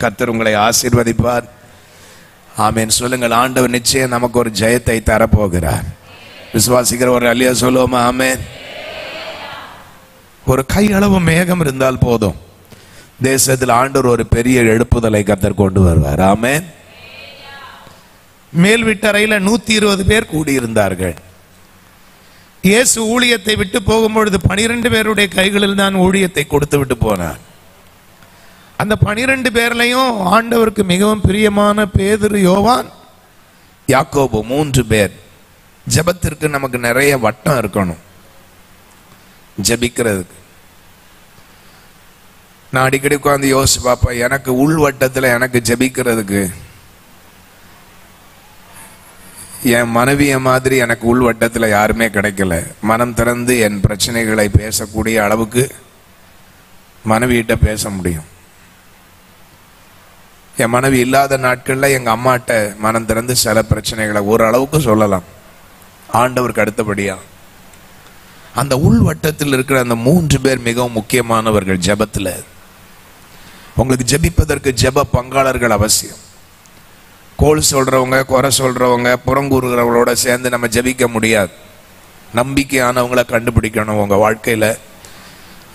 கர்த்தர் உங்களை ஆசீர்வதிப்பார். ஆமென் சொல்லுங்கள். ஆண்டவர் நிச்சயம் நமக்கு ஒரு ஜெயத்தை தரப்போகிறார். விசுவாசிக்கிற ஒரு அல்லையா சொல்லுவோமா? ஆமென். ஒரு கையளவு மேகம் இருந்தால் போதும், தேசத்தில் ஆண்டவர் ஒரு பெரிய எழுப்புதலை கர்த்தர் கொண்டு வருவார். ஆமென். மேல் வீட்டறையில 120 பேர் கூடியிருந்தார்கள். இயேசு ஊழியத்தை விட்டு போகும்பொழுது 12 பேருடைய கைகளில் தான் ஊழியத்தை கொடுத்து விட்டு போனார். அந்த 12 பேர்லையும் ஆண்டவருக்கு மிகவும் பிரியமான பேதுரு, யோவான், யாக்கோபு 3 பேர். ஜெபத்திற்கு நமக்கு நிறைய வட்டம் இருக்கணும் ஜெபிக்கிறதுக்கு. நான் அடிக்கடி உட்காந்து யோசிச்சு பாப்பா, எனக்கு உள் வட்டத்தில் எனக்கு ஜெபிக்கிறதுக்கு என் மனைவிய மாதிரி எனக்கு உள் வட்டத்தில் யாருமே கிடைக்கல. மனம் திறந்து என் பிரச்சனைகளை பேசக்கூடிய அளவுக்கு மனைவியிட்ட பேச முடியும். என் மனைவி இல்லாத நாட்களில் எங்கள் அம்மாட்ட மனம் திறந்து சில பிரச்சனைகளை ஓரளவுக்கு சொல்லலாம். ஆண்டவருக்கு அடுத்தபடியா அந்த உள் வட்டத்தில் இருக்கிற அந்த 3 பேர் மிகவும் முக்கியமானவர்கள் ஜெபத்தில். உங்களுக்கு ஜெபிப்பதற்கு ஜெப பங்காளர்கள் அவசியம். கோல் சொல்றவங்க, குறை சொல்றவங்க, புறங்கூறுகிறவங்களோட சேர்ந்து நம்ம ஜெபிக்க முடியாது. நம்பிக்கையானவங்களை கண்டுபிடிக்கணும். உங்க வாழ்க்கையில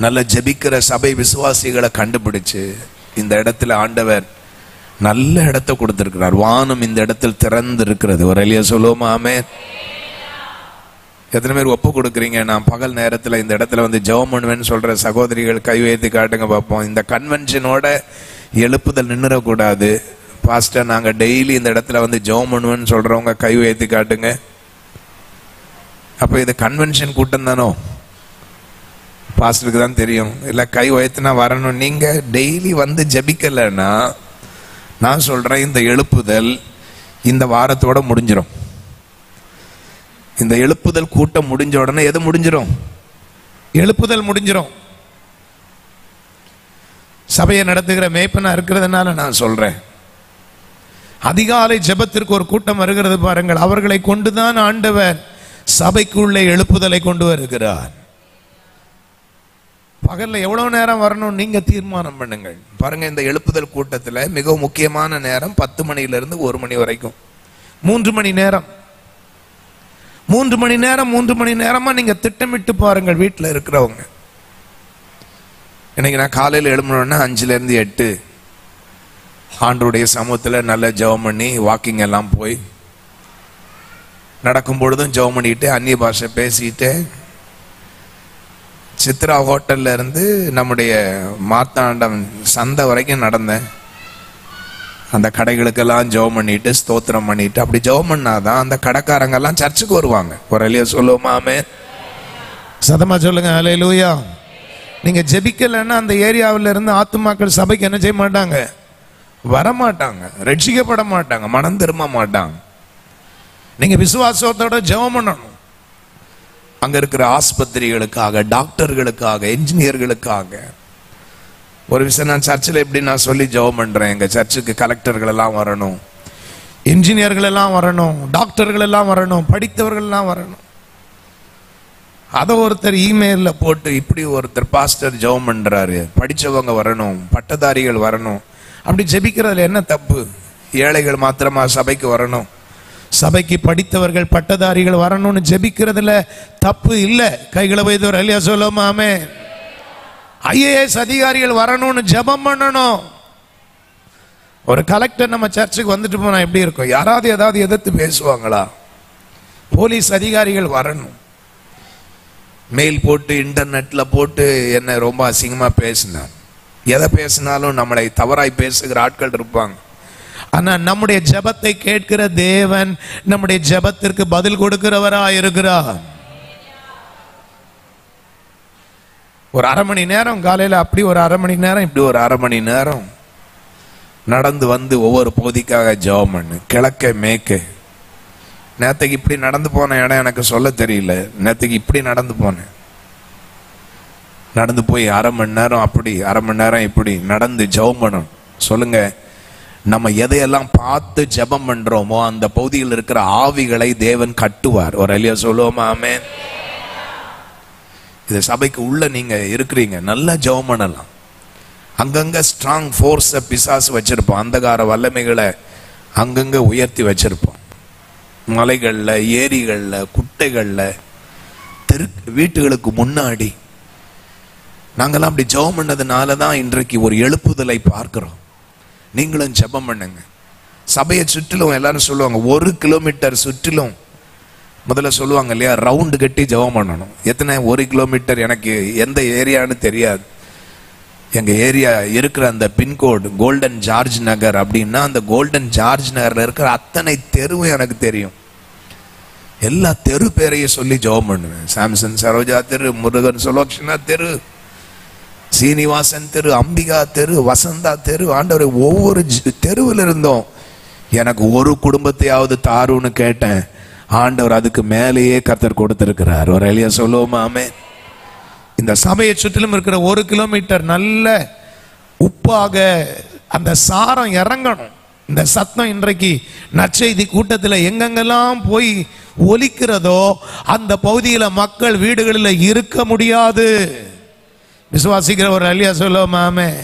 நல்ல ஜெபிக்கிற சபை விசுவாசிகளை கண்டுபிடிச்சு இந்த இடத்துல ஆண்டவர் நல்ல இடத்தை கொடுத்திருக்கிறார். வானம் இந்த இடத்தில் திறந்து இருக்கிறது. ஒரு எளிய சொல்லுவோமா? ஆமென். எத்தனை பேர் ஒப்பு கொடுக்குறீங்க? நான் பகல் நேரத்தில் இந்த இடத்துல வந்து ஜெபம் பண்ணுவேன்னு சொல்ற சகோதரிகள் கை வைத்து காட்டுங்க பார்ப்போம். இந்த கன்வென்ஷனோட எழுப்புதல் நின்றுடக்கூடாது. பாஸ்டர், நாங்கள் டெய்லி இந்த இடத்துல வந்து ஜெபம் பண்ணுவேன்னு சொல்றவங்க கை வைத்து காட்டுங்க. அப்போ இது கன்வென்ஷன் கூட்டம் தானோ? பாஸ்டருக்கு தான் தெரியும். இல்லை கை வைத்துனா வரணும். நீங்க டெய்லி வந்து ஜெபிக்கலைன்னா நான் சொல்றேன், இந்த எழுப்புதல் இந்த வாரத்தோட முடிஞ்சிடும். இந்த எழுப்புதல் கூட்டம் முடிஞ்ச உடனே எது முடிஞ்சிடும்? எழுப்புதல் முடிஞ்சிடும். சபையை நடத்துகிற மேய்ப்பனா இருக்கிறதுனால நான் சொல்றேன், அதிகாலை ஜெபத்திற்கு ஒரு கூட்டம் வருகிறது பாருங்கள். அவர்களை கொண்டுதான் ஆண்டவர் சபைக்குள்ளே எழுப்புதலை கொண்டு வருகிறார். பகல்ல எவ்வளவு நேரம் வரணும் நீங்க தீர்மானம் பண்ணுங்கள். பாருங்க, இந்த எழுப்புதல் கூட்டத்தில் மிகவும் முக்கியமான நேரம் 10 மணியிலிருந்து 1 மணி வரைக்கும் 3 மணி நேரம். 3 மணி நேரம் 3 மணி நேரமா நீங்க திட்டமிட்டு பாருங்கள். வீட்டில் இருக்கிறவங்க, இன்னைக்கு நான் காலையில் எழும்பணும்னா 5லேருந்து 8 ஆண்டவருடைய சமூகத்தில் நல்ல ஜெபம் பண்ணி வாக்கிங் எல்லாம் போய் நடக்கும் பொழுதும் ஜெபம் பண்ணிட்டு அந்நிய பாஷை பேசிட்டு சித்ரா ஹோட்டல்ல இருந்து நம்முடைய மார்த்தாண்டம் சந்தை வரைக்கும் நடந்தேன். அந்த கடைகளுக்கெல்லாம் ஜெபம் பண்ணிட்டு ஸ்தோத்திரம் பண்ணிட்டு அப்படி ஜெபம் பண்ணாதான் அந்த கடைக்காரங்க எல்லாம் சர்ச்சுக்கு வருவாங்க. ஒரு அல்லையா சொல்லுவோமா? ஆமென். சத்தமா சொல்லுங்க அல்லேலூயா. நீங்க ஜெபிக்கலைன்னா அந்த ஏரியாவில் இருந்து ஆத்துமாக்கள் சபைக்கு என்ன செய்ய மாட்டாங்க? வரமாட்டாங்க, ரட்சிக்கப்பட மாட்டாங்க, மனம் திரும்ப மாட்டாங்க. நீங்க விசுவாசத்தோட ஜெபம் பண்ணணும். அங்க இருக்கிற ஆஸ்பத்திரிகளுக்காக, டாக்டர்களுக்காக, என்ஜினியர்களுக்காக. ஒரு விஷயம் நான் சர்ச்சில் எப்படி நான் சொல்லி ஜெபம் பண்றேன், எங்க சர்ச்சுக்கு கலெக்டர்கள் எல்லாம் வரணும், என்ஜினியர்கள் எல்லாம் வரணும், டாக்டர்கள் எல்லாம் வரணும், படித்தவர்கள் எல்லாம் வரணும். அதை ஒருத்தர் இமெயில்ல போட்டு இப்படி ஒருத்தர் பாஸ்டர் ஜெபம் பண்றாரு, படிச்சவங்க வரணும், பட்டதாரிகள் வரணும். அப்படி ஜெபிக்கிறதுல என்ன தப்பு? ஏழைகள் மாத்திரமா சபைக்கு வரணும்? சபைக்கு படித்தவர்கள் பட்டதாரிகள் வரணும்னு ஜெபிக்கிறதுல தப்பு இல்லை. கைகளை வைத்தவர் அல்லையா சொல்லுவோமா? ஆமென். ஐஏஎஸ் அதிகாரிகள் வரணும்னு ஜெபம் பண்ணணும். ஒரு கலெக்டர் நம்ம சர்ச்சுக்கு வந்துட்டு போனா எப்படி இருக்கும்? யாராவது ஏதாவது எதிர்த்து பேசுவாங்களா? போலீஸ் அதிகாரிகள் வரணும். மெயில் போட்டு இன்டர்நெட்ல போட்டு என்ன ரொம்ப அசிங்கமா பேசினார். எதை பேசினாலும் நம்மளை தவறாய் பேசுகிற ஆட்கள் இருப்பாங்க. ஆனா நம்முடைய ஜெபத்தை கேட்கிற தேவன் நம்முடைய ஜெபத்திற்கு பதில் கொடுக்கிறவராய் இருக்கிறார். ஒரு அரை மணி நேரம் காலையில அப்படி ஒரு அரை மணி நேரம் இப்படி ஒரு அரை மணி நேரம் நடந்து வந்து ஒவ்வொரு பகுதிக்காக ஜெபம் பண்ணு. கிழக்க மேற்கு. நேற்றுக்கு இப்படி நடந்து போன இடம் எனக்கு சொல்ல தெரியல. நேற்றுக்கு இப்படி நடந்து போனேன். நடந்து போய் அரை மணி நேரம் அப்படி, அரை மணி நேரம் இப்படி நடந்து ஜெபம் பண்ணணும். சொல்லுங்க, நம்ம எதையெல்லாம் பார்த்து ஜெபம் பண்றோமோ அந்த பகுதியில் இருக்கிற ஆவிகளை தேவன் கட்டுவார். ஒரு அல்லையா சொல்லுவோமா? ஆமென். இது சபைக்கு உள்ள நீங்க இருக்கிறீங்க, நல்லா ஜெபம் பண்ணலாம். அங்கங்க ஸ்ட்ராங் ஃபோர்ஸை பிசாசு வச்சிருப்போம். அந்தகார வல்லமைகளை அங்கங்க உயர்த்தி வச்சிருப்போம். மலைகள்ல, ஏரிகள்ல, குட்டைகள்ல, வீட்டுகளுக்கு முன்னாடி. நாங்கெல்லாம் அப்படி ஜெபம் பண்ணதுனால தான் இன்றைக்கு ஒரு எழுப்புதலை பார்க்கிறோம். நீங்களும் ஜெபம் பண்ணுங்க. சபையை சுற்றிலும் எல்லாரும் சொல்லுவாங்க 1 கிலோமீட்டர் சுற்றிலும் முதல்ல சொல்லுவாங்க இல்லையா, ரவுண்டு கட்டி ஜெபம் பண்ணணும். எத்தனை 1 கிலோமீட்டர் எனக்கு எந்த ஏரியான்னு தெரியாது. எங்க ஏரியா இருக்கிற அந்த பின்கோடு கோல்டன் ஜார்ஜ் நகர் அப்படின்னா அந்த கோல்டன் ஜார்ஜ் நகர்ல இருக்கிற அத்தனை தெருவும் எனக்கு தெரியும். எல்லா தெரு பேரையும் சொல்லி ஜெபம் பண்ணுவேன். சாம்சன் சரோஜா தெரு, முருகன் சுலோக்ஷனா தெரு, சீனிவாசன் தெரு, அம்பிகா தெரு, வசந்தா தெரு. ஆண்டவரை ஒவ்வொரு தெருவில் இருந்தோம் எனக்கு ஒரு குடும்பத்தையாவது தாருன்னு கேட்டேன். ஆண்டவர் அதுக்கு மேலேயே கர்த்தர் கொடுத்திருக்கிறார். ஒரு எளிய சொல்லுவோமா? ஆமென். இந்த சபையை சுற்றிலும் இருக்கிற 1 கிலோமீட்டர் நல்ல உப்பாக அந்த சாரம் இறங்கணும். இந்த சத்தம் இன்றைக்கு நற்செய்தி கூட்டத்தில் எங்கெங்கெல்லாம் போய் ஒலிக்கிறதோ அந்த பகுதியில் மக்கள் வீடுகளில் இருக்க முடியாது. விசுவாசிக்கிற ஒரு அல்லியா சொல்லுவோமா? ஆமென்.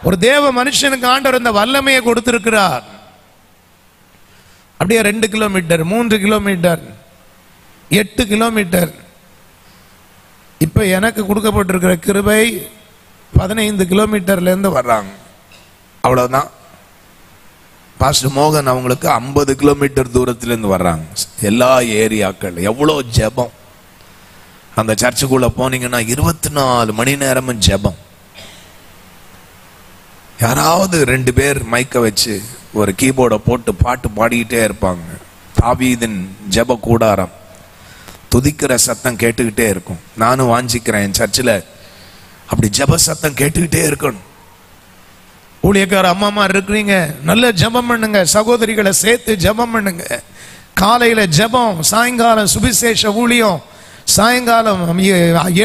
ஒரு தேவ மனுஷனுக்கு ஆண்டவர் இந்த வல்லமையை கொடுத்திருக்கிறார். அப்படியே 2 கிலோமீட்டர், 3 கிலோமீட்டர், 8 கிலோமீட்டர். இப்ப எனக்கு கொடுக்கப்பட்டிருக்கிற கிருபை 15 கிலோமீட்டர்ல இருந்து வர்றாங்க. அவ்வளவுதான். பாஸ்டர் மோகன் அவங்களுக்கு 50 கிலோமீட்டர் தூரத்துல இருந்து வர்றாங்க. எல்லா ஏரியாக்கள் எவ்வளோ ஜெபம். அந்த சர்ச்சுக்குள்ள போனீங்கன்னா 24 மணி நேரமும் ஜெபம். யாராவது 2 பேர் மைக்க வச்சு ஒரு கீபோர்டை போட்டு பாட்டு பாடிக்கிட்டே இருப்பாங்க. தாவீதின் ஜெப கூடாரம், துதிக்கிற சத்தம் கேட்டுக்கிட்டே இருக்கும். நானும் வாஞ்சிக்கிறேன் என் சர்ச்சில் அப்படி ஜெப சத்தம் கேட்டுக்கிட்டே இருக்கணும். ஊழியக்கார அம்மா இருக்கிறீங்க, நல்ல ஜெபம் பண்ணுங்க. சகோதரிகளை சேர்த்து ஜெபம் பண்ணுங்க. காலையில ஜெபம், சாயங்காலம் சுவிசேஷ ஊழியம், சாயங்காலம்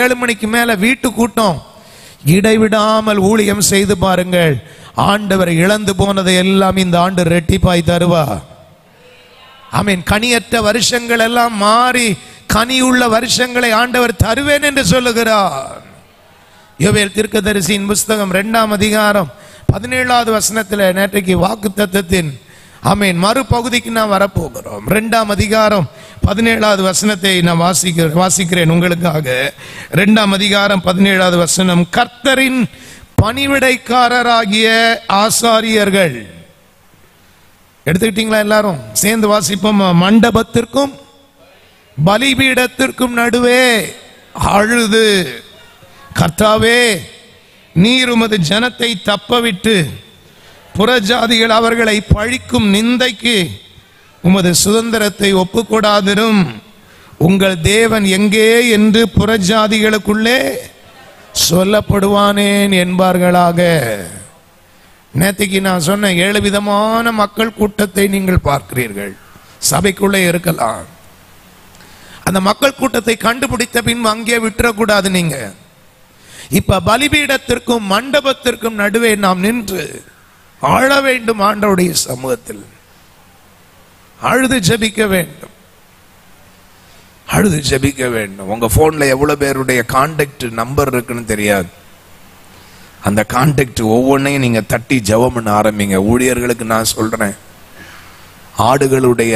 7 மணிக்கு மேல வீட்டு கூட்டம். இடைவிடாமல் ஊழியம் செய்து பாருங்கள். ஆண்டவர் இழந்து போனதை எல்லாம் இந்த ஆண்டு ரெட்டிப்பாய் தருவா. ஆமென். கனியற்ற வருஷங்கள் எல்லாம் மாறி கனியுள்ள வருஷங்களை ஆண்டவர் தருவேன் என்று சொல்லுகிறார். யோவேல் தீர்க்கதரிசியின் புஸ்தகம் 2ஆம் அதிகாரம் 17வது வசனத்தில் நேற்றைக்கு வாக்குத்தத்தத்தின் ஆமென் மறுபகுதிக்கு நான் வரப்போகிறோம். 2ஆம் அதிகாரம் 17வது வசனத்தை நான் வாசிக்கிறேன் உங்களுக்காக. 2ஆம் அதிகாரம் 17வது வசனம். கர்த்தரின் பணிவிடைக்காரராகிய ஆசாரியர்கள். எடுத்துக்கிட்டீங்களா? எல்லாரும் சேர்ந்து வாசிப்போம். மண்டபத்திற்கும் பலிபீடத்திற்கும் நடுவே அழுது, கர்த்தாவே நீர் உமது ஜனத்தை தப்பவிட்டு புறஜாதிகள் அவர்களை பழிக்கும் நிந்தைக்கு உமது சுதந்திரத்தை ஒப்புக்கொடாதிரும். உங்கள் தேவன் எங்கே என்று புறஜாதிகளுக்குள்ளே சொல்லப்படுவானேன் என்பார்களாக. நேற்றுக்கு நான் சொன்ன 7 விதமான மக்கள் கூட்டத்தை நீங்கள் பார்க்கிறீர்கள். சபைக்குள்ளே இருக்கலாம். அந்த மக்கள் கூட்டத்தை கண்டுபிடித்த பின் அங்கே விட்டுறக்கூடாது. நீங்க இப்ப பலிபீடத்திற்கும் மண்டபத்திற்கும் நடுவே நாம் நின்று ஆழ வேண்டும். ஆண்டவருடைய சமூகத்தில் அழுது ஜெபிக்க வேண்டும். அழுது ஜெபிக்க வேண்டும். உங்க போன்ல எவ்வளவு பேருடைய கான்டாக்ட் நம்பர் இருக்குன்னு தெரியாது. அந்த கான்டாக்ட் ஒவ்வொன்றையும் நீங்க தட்டி ஜெபம் பண்ண ஆரம்பிங்க. ஊழியர்களுக்கு நான் சொல்றேன், ஆடுகளுடைய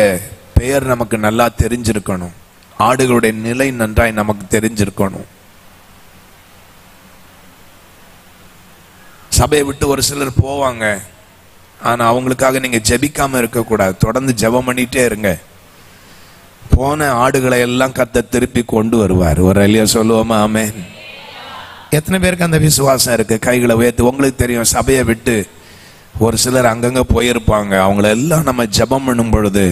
பெயர் நமக்கு நல்லா தெரிஞ்சிருக்கணும். ஆடுகளுடைய நிலை நன்றாய் நமக்கு தெரிஞ்சிருக்கணும். சபையை விட்டு ஒரு சிலர் போவாங்க, ஆனா அவங்களுக்காக நீங்க ஜெபிக்காம இருக்கக்கூடாது. தொடர்ந்து ஜெபம் பண்ணிட்டே இருங்க. போன ஆடுகளை எல்லாம் கர்த்தர் திருப்பி கொண்டு வருவார். ஒரு அல்லியா சொல்லுவோமா? ஆமென். எத்தனை பேருக்கு அந்த விசுவாசம் இருக்கு? கைகளை உயர்த்து. உங்களுக்கு தெரியும், சபையை விட்டு ஒரு சிலர் அங்கங்க போயிருப்பாங்க. அவங்கள எல்லாம் நம்ம ஜெபம் பண்ணும் பொழுது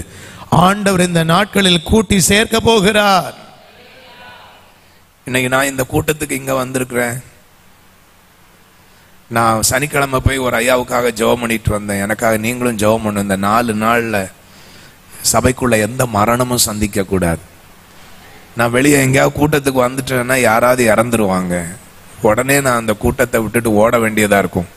ஆண்டவர் இந்த நாட்களில் கூட்டி சேர்க்க போகிறார். இன்னைக்கு நான் இந்த கூட்டத்துக்கு இங்க வந்திருக்கிறேன். நான் சனிக்கிழமை போய் ஒரு ஐயாவுக்காக ஜெபம் பண்ணிட்டு வந்தேன். எனக்காக நீங்களும் ஜெபம் பண்ணு. இந்த 4 நாள்ல சபைக்குள்ள எந்த மரணமும் சந்திக்க கூடாது. நான் வெளியே எங்கேயாவது கூட்டத்துக்கு வந்துட்டேன்னா யாராவது இறந்துருவாங்க. உடனே நான் அந்த கூட்டத்தை விட்டுட்டு ஓட வேண்டியதா இருக்கும்.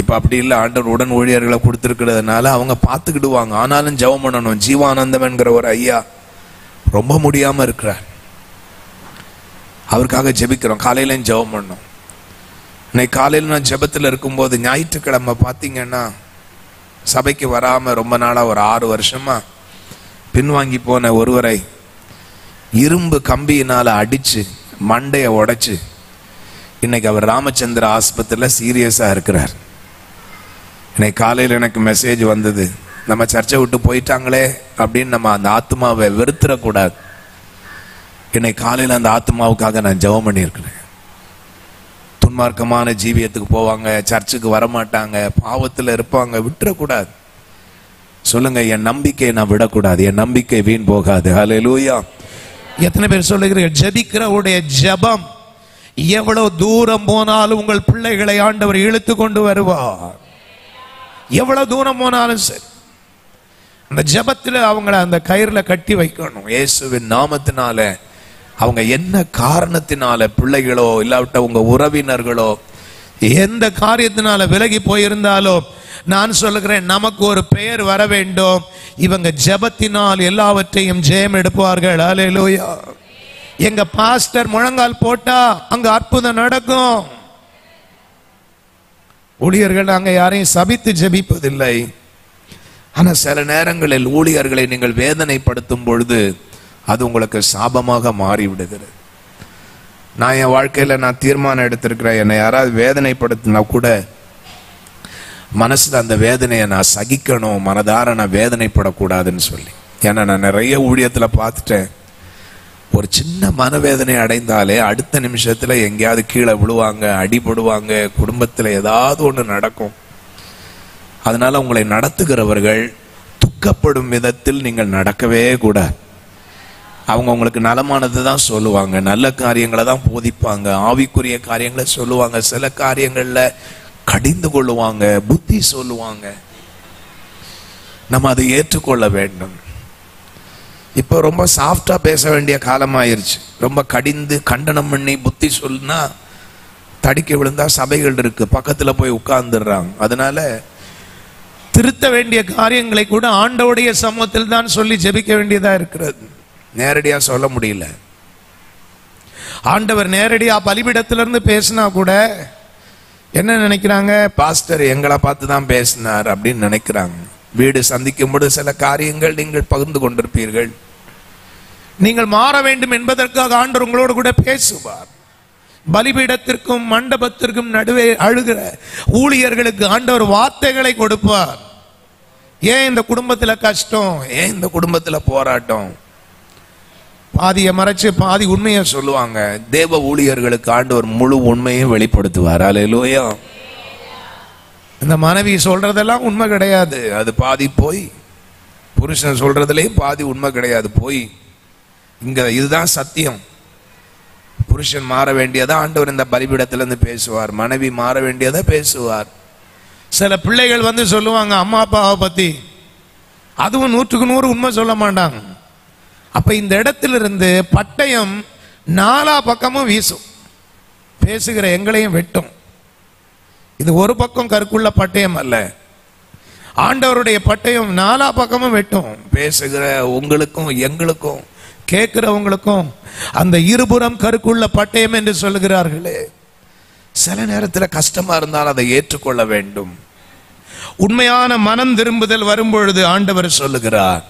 இப்ப அப்படி இல்லை. ஆண்டவர் உடன் ஊழியர்களை கொடுத்துருக்கிறதுனால அவங்க பார்த்துக்கிடுவாங்க. ஆனாலும் ஜெபம் பண்ணணும். ஜீவானந்தம் என்கிற ஒரு ஐயா ரொம்ப முடியாம இருக்கிறார். அவருக்காக ஜெபிக்கிறோம். காலையில ஜெபம் பண்ணோம். இன்னைக்கு காலையில் நான் ஜெபத்தில் இருக்கும்போது ஞாயிற்றுக்கிழமை பார்த்தீங்கன்னா சபைக்கு வராமல் ரொம்ப நாளாக ஒரு 6 வருஷமா பின்வாங்கி போன ஒருவரை இரும்பு கம்பியினால் அடித்து மண்டையை உடைச்சு இன்னைக்கு அவர் ராமச்சந்திர ஆஸ்பத்திரியில் சீரியஸாக இருக்கிறார். இன்னைக்கு காலையில் எனக்கு மெசேஜ் வந்தது, நம்ம சர்ச்சை விட்டு போயிட்டாங்களே அப்படின்னு நம்ம அந்த ஆத்மாவை வெறுத்துடக்கூடாது. இன்னைக்கு காலையில் அந்த ஆத்மாவுக்காக நான் ஜெபம் பண்ணியிருக்கிறேன். துன்மார்க்கமான ஜீவியத்துக்கு போவாங்க, சர்ச்சுக்கு வரமாட்டாங்க, பாவத்தில் இருப்பாங்க, விட்டுறக்கூடாது. சொல்லுங்க, என் நம்பிக்கையை நான் விடக்கூடாது, என் நம்பிக்கை வீண் போகாது. ஹல்லேலூயா. எத்தனை பேர் சொல்லுகிறீர்கள், ஜெபிக்கிறவருடைய ஜெபம் எவ்வளவு தூரம் போனாலும் உங்கள் பிள்ளைகளை ஆண்டவர் இழுத்து கொண்டு வருவார். எவ்வளவு தூரம் போனாலும் சரி, அந்த ஜெபத்தில் அவங்கள அந்த கயிறுல கட்டி வைக்கணும். இயேசுவின் நாமத்தினால அவங்க என்ன காரணத்தினால பிள்ளைகளோ இல்லாவிட்ட உங்க உறவினர்களோ எந்த காரியத்தினால விலகி போயிருந்தாலோ, நான் சொல்லுகிறேன், நமக்கு ஒரு பெயர் வர வேண்டும். இவங்க ஜெபத்தினால் எல்லாவற்றையும் ஜெயம் எடுப்பார்கள். ஹல்லேலூயா. எங்க பாஸ்டர் முழங்கால் போட்டா அங்க அற்புதம் நடக்கும். ஊழியர்கள் அங்க யாரையும் சபித்து ஜெபிப்பதில்லை. ஆனா சில நேரங்களில் ஊழியர்களை நீங்கள் வேதனைப்படுத்தும் பொழுது அது உங்களுக்கு சாபமாக மாறி விடுகிறது. நான் என் வாழ்க்கையில நான் தீர்மானம் எடுத்திருக்கிறேன், என்னை யாராவது வேதனைப்படுத்தினா கூட மனசுல அந்த வேதனையை நான் சகிக்கணும், மனதார நான் வேதனைப்படக்கூடாதுன்னு சொல்லி. ஏன்னா நான் நிறைய ஊழியத்துல பார்த்துட்டேன், ஒரு சின்ன மனவேதனை அடைந்தாலே அடுத்த நிமிஷத்துல எங்கேயாவது கீழே விழுவாங்க, அடிபடுவாங்க, குடும்பத்துல ஏதாவது ஒன்று நடக்கும். அதனால உங்களை நடத்துகிறவர்கள் துக்கப்படும் விதத்தில் நீங்கள் நடக்கவே கூடாது. அவங்க உங்களுக்கு நலமானது தான் சொல்லுவாங்க, நல்ல காரியங்களை தான் போதிப்பாங்க, ஆவிக்குரிய காரியங்களை சொல்லுவாங்க, சில காரியங்கள்ல கடிந்து கொள்ளுவாங்க, புத்தி சொல்லுவாங்க. நம்ம அதை ஏற்றுக்கொள்ள வேண்டும். இப்போ ரொம்ப சாஃப்டா பேச வேண்டிய காலமாயிருச்சு. ரொம்ப கடிந்து கண்டனம் பண்ணி புத்தி சொல்லுனா தடிக்க விழுந்தா சபைகள் இருக்கு, பக்கத்துல போய் உட்கார்ந்துடுறாங்க. அதனால திருத்த வேண்டிய காரியங்களை கூட ஆண்டவருடைய சமூகத்தில் தான் சொல்லி ஜெபிக்க வேண்டியதா இருக்கிறது. நேரடியா சொல்ல முடியல. ஆண்டவர் நேரடியா பலிபீடத்திலிருந்து பேசினா கூட என்ன நினைக்கிறாங்க, பாஸ்டர் எங்களை பார்த்து தான் பேசினார் அப்படின்னு நினைக்கிறாங்க. வீடு சந்திக்கும் பொழுது சில காரியங்கள் நீங்கள் பகிர்ந்து கொண்டிருப்பீர்கள். நீங்கள் மாற வேண்டும் என்பதற்காக ஆண்டவர் உங்களோடு கூட பேசுவார். பலிபீடத்திற்கும் மண்டபத்திற்கும் நடுவே அழுகிற ஊழியர்களுக்கு ஆண்டவர் வார்த்தைகளை கொடுப்பார். ஏன் இந்த குடும்பத்துல கஷ்டம், ஏன் இந்த குடும்பத்துல போராட்டம், பாதியை மறைச்சு பாதி உண்மையை சொல்லுவாங்க. தேவ ஊழியர்களுக்கு ஆண்டவர் முழு உண்மையை வெளிப்படுத்துவார். அல்லேலூயா. இந்த மனைவி சொல்றதெல்லாம் உண்மை கிடையாது, அது பாதி போய். புருஷன் சொல்றதுலயும் பாதி உண்மை கிடையாது, போய். இங்க இதுதான் சத்தியம். புருஷன் மாற வேண்டியதா ஆண்டவர் இந்த பலிபீடத்துல இருந்து பேசுவார், மனைவி மாற வேண்டியதா பேசுவார். சில பிள்ளைகள் வந்து சொல்லுவாங்க அம்மா அப்பாவை பத்தி, அதுவும் 100க்கு 100 உண்மை சொல்ல மாட்டாங்க. அப்ப இந்த இடத்திலிருந்து பட்டயம் 4 பக்கமும் வீசும், பேசுகிற எங்களையும் வெட்டும். இது ஒரு பக்கம் கருக்குள்ள பட்டயம் அல்ல, ஆண்டவருடைய பட்டயம் 4 பக்கமும் வெட்டும். பேசுகிற உங்களுக்கும் எங்களுக்கும் கேட்கிறவங்களுக்கும் அந்த இருபுறம் கருக்குள்ள பட்டயம் என்று சொல்லுகிறார்களே. சில நேரத்தில் கஷ்டமா இருந்தால் அதை ஏற்றுக்கொள்ள வேண்டும். உண்மையான மனம் திரும்புதல் வரும்பொழுது ஆண்டவர் சொல்லுகிறார்,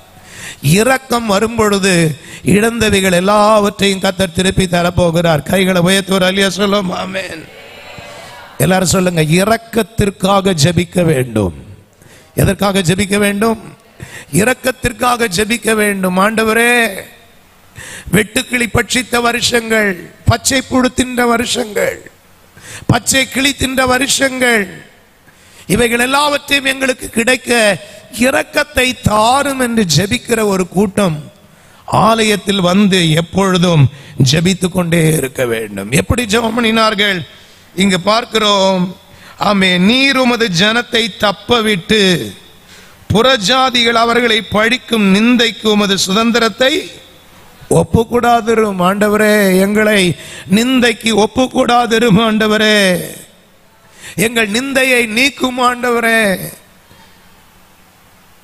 இரக்கம் வரும்பொழுது இழந்தவைகள் எல்லாவற்றையும் கர்த்தர் திருப்பி தரப்போகிறார். கைகளை உயர்த்துவார். அல்லேலூயா சொல்லும். ஆமென். எல்லாரும் சொல்லுங்க, இரக்கத்திற்காக ஜெபிக்க வேண்டும். எதற்காக ஜெபிக்க வேண்டும்? இரக்கத்திற்காக ஜெபிக்க வேண்டும். ஆண்டவரே, வெட்டுக்கிளி பட்சித்த வருஷங்கள், பச்சை புழு தின்ற வருஷங்கள், பச்சை கிளி தின்ற வருஷங்கள், இவைகள் எல்லாவற்றையும் எங்களுக்கு கிடைக்க இரக்கத்தை தாரும் என்று ஜெபிக்கிற ஒரு கூட்டம் ஆலயத்தில் வந்து எப்பொழுதும் ஜெபித்துக் கொண்டே இருக்க வேண்டும். எப்படி ஜெபம் பண்ணினார்கள் இங்கு பார்க்கிறோம். ஆமே, நீர் உமது ஜனத்தை தப்ப விட்டு புறஜாதிகள் அவர்களை பழிக்கும் நிந்தைக்கு உமது சுதந்திரத்தை ஒப்புக்கூடாதிரும். ஆண்டவரே, எங்களை நிந்தைக்கு ஒப்புக்கூடாதிரும். ஆண்டவரே, எங்கள் நிந்தையை நீக்கும். ஆண்டவரே,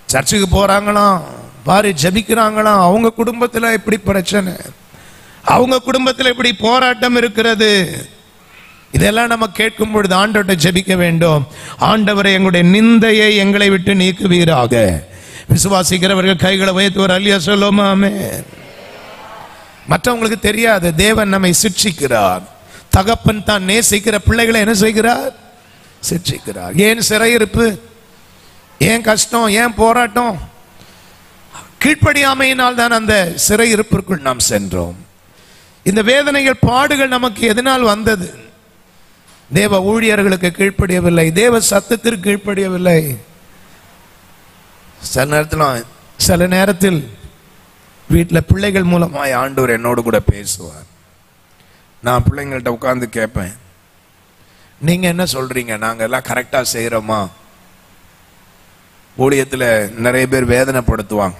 சர்ச்சுக்கு போறாங்களாம், பாரு ஜெபிக்கிறாங்களாம், அவங்க குடும்பத்துல இப்படி பிரச்சனை, அவங்க குடும்பத்துல இப்படி போராட்டம் இருக்கிறது. இதெல்லாம் நம்ம கேட்கும் பொழுது ஆண்டவர்கிட்ட ஜெபிக்க வேண்டும். ஆண்டவரை எங்களுடைய நிந்தையை எங்களை விட்டு நீக்குவீராக. விசுவாசிக்கிறவர்கள் கைகளை உயர்த்துவார். அல்லேலூயா சொல்லுவோமா? ஆமென். மற்றவங்களுக்கு தெரியாது, தேவன் நம்மை சிட்சிக்கிறார். தகப்பன் தான் நேசிக்கிற பிள்ளைகளை என்ன செய்கிறார்? சிட்சிக்கிறார். ஏன் சிறையிருப்பு, ஏன் கஷ்டம், ஏன் போராட்டம்? கீழ்ப்படியாமையினால் தான் அந்த சிறையிருப்பிற்குள் நாம் சென்றோம். இந்த வேதனைகள், பாடுகள் நமக்கு எதனால் வந்தது? தேவ ஊழியர்களுக்கு கீழ்ப்படியவில்லை, தேவ சத்தத்திற்கு கீழ்ப்படியவில்லை. சில நேரத்தில் வீட்டில் பிள்ளைகள் மூலமாய் ஆண்டவர் என்னோடு கூட பேசுவார். நான் பிள்ளைங்கள்ட்ட உட்கார்ந்து கேட்பேன், நீங்க என்ன சொல்றீங்க? நாங்க எல்லாம் கரெக்டா செய்யறோமா? ஊழியத்தில் நிறைய பேர் வேதனைப்படுத்துவாங்க.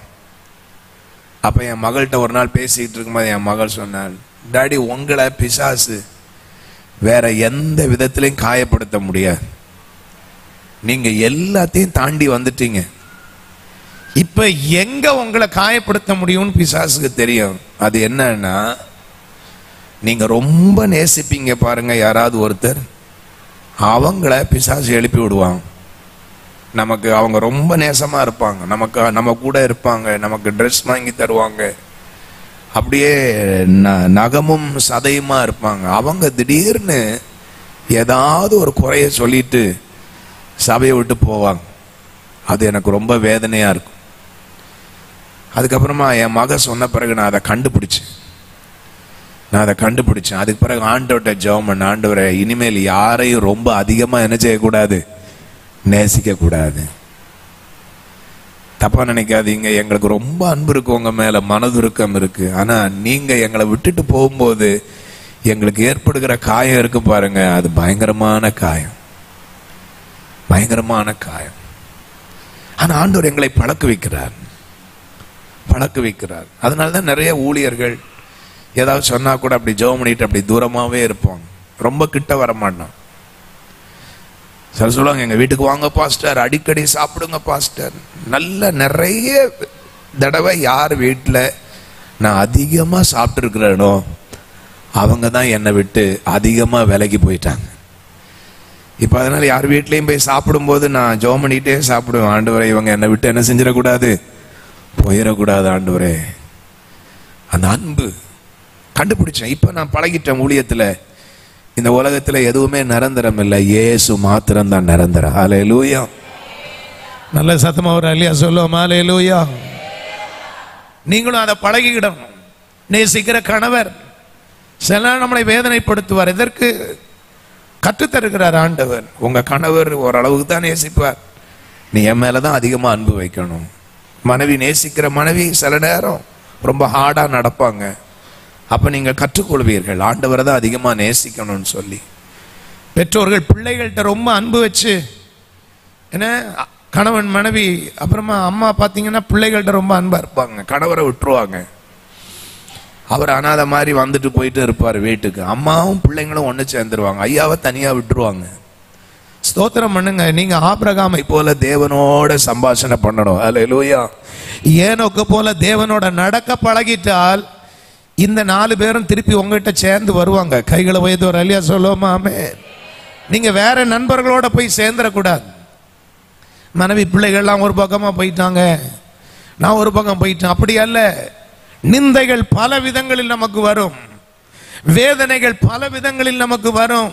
அப்ப என் மகள்கிட்ட ஒரு நாள் பேசிட்டு இருக்கும்போது என் மகள் சொன்னாள், டாடி, உங்களை பிசாசு வேற எந்த விதத்திலையும் காயப்படுத்த முடியாது. நீங்க எல்லாத்தையும் தாண்டி வந்துட்டீங்க. இப்ப எங்க உங்களை காயப்படுத்த முடியும்னு பிசாசுக்கு தெரியும். அது என்னன்னா, நீங்க ரொம்ப நேசிப்பீங்க பாருங்க யாராவது ஒருத்தர், அவங்கள பிசாசு எழுப்பி விடுவாங்க. நமக்கு அவங்க ரொம்ப நேசமா இருப்பாங்க, நம்ம கூட இருப்பாங்க, நமக்கு ட்ரெஸ் வாங்கி தருவாங்க, அப்படியே நகமும் சதையுமா இருப்பாங்க. அவங்க திடீர்னு ஏதாவது ஒரு குறைய சொல்லிட்டு சபையை விட்டு போவாங்க. அது எனக்கு ரொம்ப வேதனையா இருக்கும். அதுக்கப்புறமா என் மக சொன்ன பிறகு நான் அதை கண்டுபிடிச்சேன். அதுக்கு பிறகு ஆண்டவர்கிட்ட ஜெபம் பண்ண, ஆண்டவரே, இனிமேல் யாரையும் ரொம்ப அதிகமா என்ன செய்யக்கூடாது? நேசிக்க கூடாது. தப்பா நினைக்காதீங்க, எங்களுக்கு ரொம்ப அன்பு இருக்கு, உங்க மேல மனதுருக்கம் இருக்கு. ஆனா நீங்க எங்களை விட்டுட்டு போகும்போது எங்களுக்கு ஏற்படுகிற காயம் இருக்கு பாருங்க, அது பயங்கரமான காயம். ஆனா ஆண்டவர் எங்களை பழக்க வைக்கிறார். அதனாலதான் நிறைய ஊழியர்கள் ஏதாவது சொன்னா கூட அப்படி ஜெபம் பண்ணிட்டு அப்படி தூரமாவே இருப்பாங்க, ரொம்ப கிட்ட வர மாட்டான். சொல்லுவாங்க, எங்க வீட்டுக்கு வாங்க பாஸ்டர், அடிக்கடி சாப்பிடுங்க பாஸ்டர். நல்ல நிறைய தடவை யார் வீட்டில் நான் அதிகமா சாப்பிட்டு இருக்கிறேனோ அவங்க தான் என்னை விட்டு அதிகமா விலகி போயிட்டாங்க. இப்ப அதனால யார் வீட்லயும் போய் சாப்பிடும்போது நான் ஜெபம் பண்ணிட்டே சாப்பிடுவேன், ஆண்டவரே, இவங்க என்னை விட்டு என்ன செஞ்சிடக்கூடாது, போயிடக்கூடாது ஆண்டவரே. அந்த அன்பு கண்டுபிடிச்சேன். இப்ப நான் பழகிட்டேன். ஊழியத்துல இந்த உலகத்துல எதுவுமே நிரந்தரம் இல்லை, இயேசு மாத்திரம் தான் நிரந்தரம். ஹல்லேலூயா. நல்ல சத்தமா ஒரு அல்லேலூயா சொல்லுவோம். ஹல்லேலூயா. நீங்களும் அதை பழகிக்கிடணும். நேசிக்கிற கணவர் சில நம்மளை வேதனைப்படுத்துவார். எதற்கு? கற்றுத்தருகிறார் ஆண்டவர். உங்க கணவர் ஓரளவுக்கு தான் நேசிப்பார், நீ என் மேலதான் அதிகமா அன்பு வைக்கணும். மனைவி, நேசிக்கிற மனைவி சில நேரம் ரொம்ப ஹார்டா நடப்பாங்க. அப்ப நீங்க கற்றுக்கொள்வீர்கள் ஆண்டவரை தான் அதிகமா நேசிக்கணும்னு சொல்லி. பெற்றோர்கள் பிள்ளைகள்கிட்ட ரொம்ப அன்பு வச்சு, என்ன, கணவன் மனைவி, அப்புறமா அம்மா பார்த்தீங்கன்னா பிள்ளைகள்கிட்ட ரொம்ப அன்பா இருப்பாங்க. கணவரை விட்டுருவாங்க, அவர் அனாதை மாதிரி வந்துட்டு போயிட்டு இருப்பார் வீட்டுக்கு. அம்மாவும் பிள்ளைங்களும் ஒன்று சேர்ந்துருவாங்க, ஐயாவை தனியா விட்டுருவாங்க. ஸ்தோத்திரம் பண்ணுங்க. நீங்க ஆபிரகாமை போல தேவனோட சம்பாஷணை பண்ணணும். ஹல்லேலூயா. ஏனோக்கு போல தேவனோட நடக்க பழகிட்டால் இந்த 4 பேரும் திருப்பி உங்ககிட்ட சேர்ந்து வருவாங்க. கைகளை உயர்த்தி ஒரு அல்லேலூயா சொல்லுவோமா? ஆமென். நீங்க வேற நண்பர்களோட போய் சேர்ந்துடக்கூடாது. மனைவி பிள்ளைகள்லாம் ஒரு பக்கமா போயிட்டாங்க, நான் ஒரு பக்கம் போயிட்டேன், அப்படி அல்ல. நிந்தைகள் பல விதங்களில் நமக்கு வரும், வேதனைகள் பல விதங்களில் நமக்கு வரும்.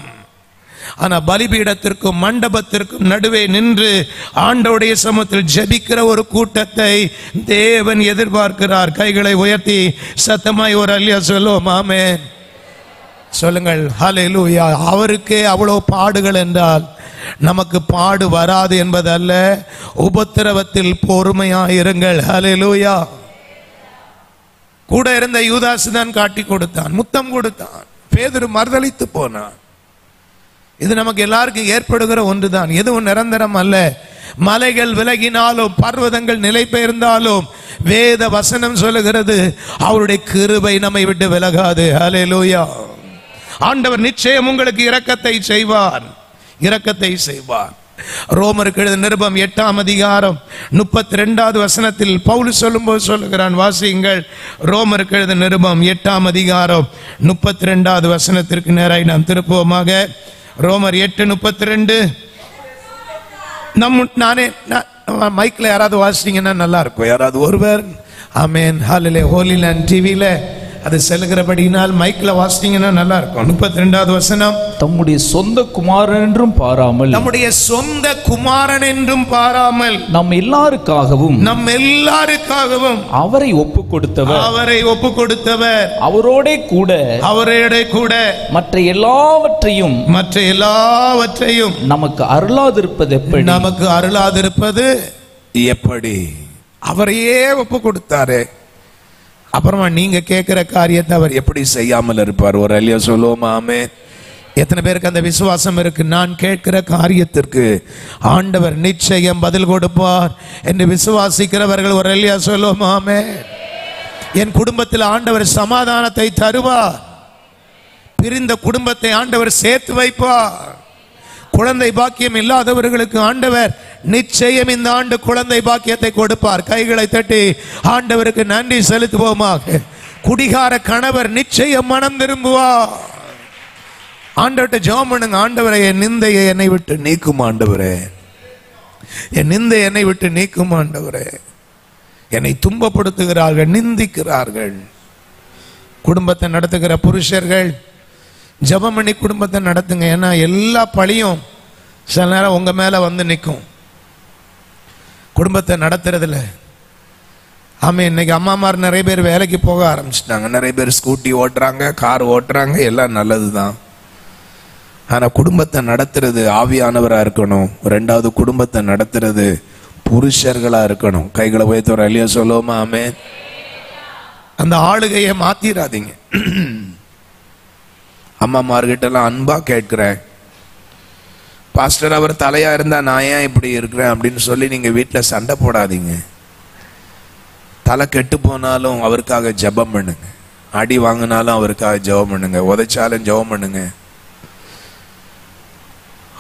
ஆனா பலிபீடத்திற்கும் மண்டபத்திற்கும் நடுவே நின்று ஆண்டவருடைய சமூகத்தில் ஜெபிக்கிற ஒரு கூட்டத்தை தேவன் எதிர்பார்க்கிறார். கைகளை உயர்த்தி சத்தமாய் ஒரு அல்லேலூயா சொல்லுவோம். ஆமென். சொல்லுங்கள் ஹல்லேலூயா. அவருக்கே அவ்வளவு பாடுகள் என்றால் நமக்கு பாடு வராது என்பதல்ல, உபத்திரவத்தில் பொறுமையாயிருங்கள். ஹல்லேலூயா. கூட இருந்த யூதாசு தான் காட்டி கொடுத்தான், முத்தம் கொடுத்தான், பேதுரு மறுதலித்து போனான். இது நமக்கு எல்லாருக்கும் ஏற்படுகிற ஒன்றுதான், எதுவும் நிரந்தரம் அல்ல. மலைகள் விலகினாலும் பர்வதங்கள் நிலை பெயர்ந்தாலும் வேத வசனம் சொல்லுகிறது அவருடைய கிருபை நம்மை விட்டு விலகாது. ஹல்லேலூயா. ஆண்டவர் நிச்சயம் உங்களுக்கு இரக்கத்தை செய்வார், இரக்கத்தை செய்வார். ரோமருக்கு எழுதின நிருபம் 8ஆம் அதிகாரம் 32வது வசனத்தில் பவுல் சொல்லும்போது சொல்லுகிறான், வாசியுங்கள். ரோமருக்கு எழுதின நிருபம் 8ஆம் அதிகாரம் 32வது வசனத்திற்கு நேராய் நாம் திருப்புவோமாக. ரோமர் 8:32. நானே மைக்ல யாராவது வாசிட்டீங்கன்னா நல்லா இருக்கும். யாராவது ஒருவர் ஆமென் ஹalleluya ஹோலி லேண்ட் டிவில அது செல்கிறபடினால் மைக்ல வாசிட்டீங்கன்னா நல்லா இருக்கும். 32வது வசனம். தம்முடைய சொந்த குமாரன் என்றும் பாராமல், நம்முடைய சொந்த குமாரன் என்றும் பாராமல், நம் எல்லாருக்காகவும் அவரை ஒப்பு கொடுத்தவர், அவரோட கூட மற்ற எல்லாவற்றையும் நமக்கு அருளாதிருப்பது எப்படி? அவரையே ஒப்பு கொடுத்தாரு. அப்புறமா நீங்க கேட்கிற காரியத்தை அவர் எப்படி செய்யாமல் இருப்பார்? ஒரு அல்லையா சொல்லுவோமா? ஆமென். எத்தனை பேருக்கு அந்த விசுவாசம் இருக்கு? நான் கேட்கிற காரியத்திற்கு ஆண்டவர் நிச்சயம் பதில் கொடுப்பார் என்று விசுவாசிக்கிறவர்கள் ஒரு அல்லையா சொல்லுவோமா? ஆமென். என் குடும்பத்தில் ஆண்டவர் சமாதானத்தை தருவார். பிரிந்த குடும்பத்தை ஆண்டவர் சேர்த்து வைப்பார். குழந்தை பாக்கியம் இல்லாதவர்களுக்கு ஆண்டவர் நிச்சயம் இந்த ஆண்டு குழந்தை பாக்கியத்தை கொடுப்பார். கைகளை தட்டி ஆண்டவருக்கு நன்றி செலுத்துவோமாக. குடிகார கணவர் நிச்சயம் மனம் திரும்புவார். ஆண்டவர்கிட்ட ஜெபம் பண்ணுங்க. ஆண்டவரே, என் நிந்தையை என்னை விட்டு நீக்கும் ஆண்டவரே, என் நிந்தை என்னை விட்டு நீக்கும் ஆண்டவரே. என்னை துன்பப்படுத்துகிறார்கள், நிந்திக்கிறார்கள். குடும்பத்தை நடத்துகிற புருஷர்கள் ஜெபம் பண்ணி குடும்பத்தை நடத்துங்க. ஏன்னா எல்லா பழியும் சில நேரம் உங்க மேல வந்து நிற்கும் குடும்பத்தை நடத்துறதுல. ஆமா, இன்னைக்கு அம்மாமார் நிறைய பேர் வேலைக்கு போக ஆரம்பிச்சிட்டாங்க. நிறைய பேர் ஸ்கூட்டி ஓட்டுறாங்க, கார் ஓட்டுறாங்க, எல்லாம் நல்லதுதான். ஆனா குடும்பத்தை நடத்துறது ஆவியானவரா இருக்கணும். ரெண்டாவது, குடும்பத்தை நடத்துறது புருஷர்களா இருக்கணும். கைகளை உயர்த்தவர் அல்லையா சொல்லுவோமா? ஆமென். அந்த ஆளுகையை மாத்திராதீங்க. அம்மாமார்கிட்ட எல்லாம் அன்பா கேட்கிறேன், பாஸ்டர் அவர் தலையா இருந்தா நான் ஏன் இப்படி இருக்கிறேன் அப்படின்னு சொல்லி நீங்க வீட்டுல சண்டை போடாதீங்க. தலை கெட்டு போனாலும் அவருக்காக ஜெபம் பண்ணுங்க. அடி வாங்கினாலும் அவருக்காக ஜெபம் பண்ணுங்க. உதைச்சாலும் ஜெபம் பண்ணுங்க.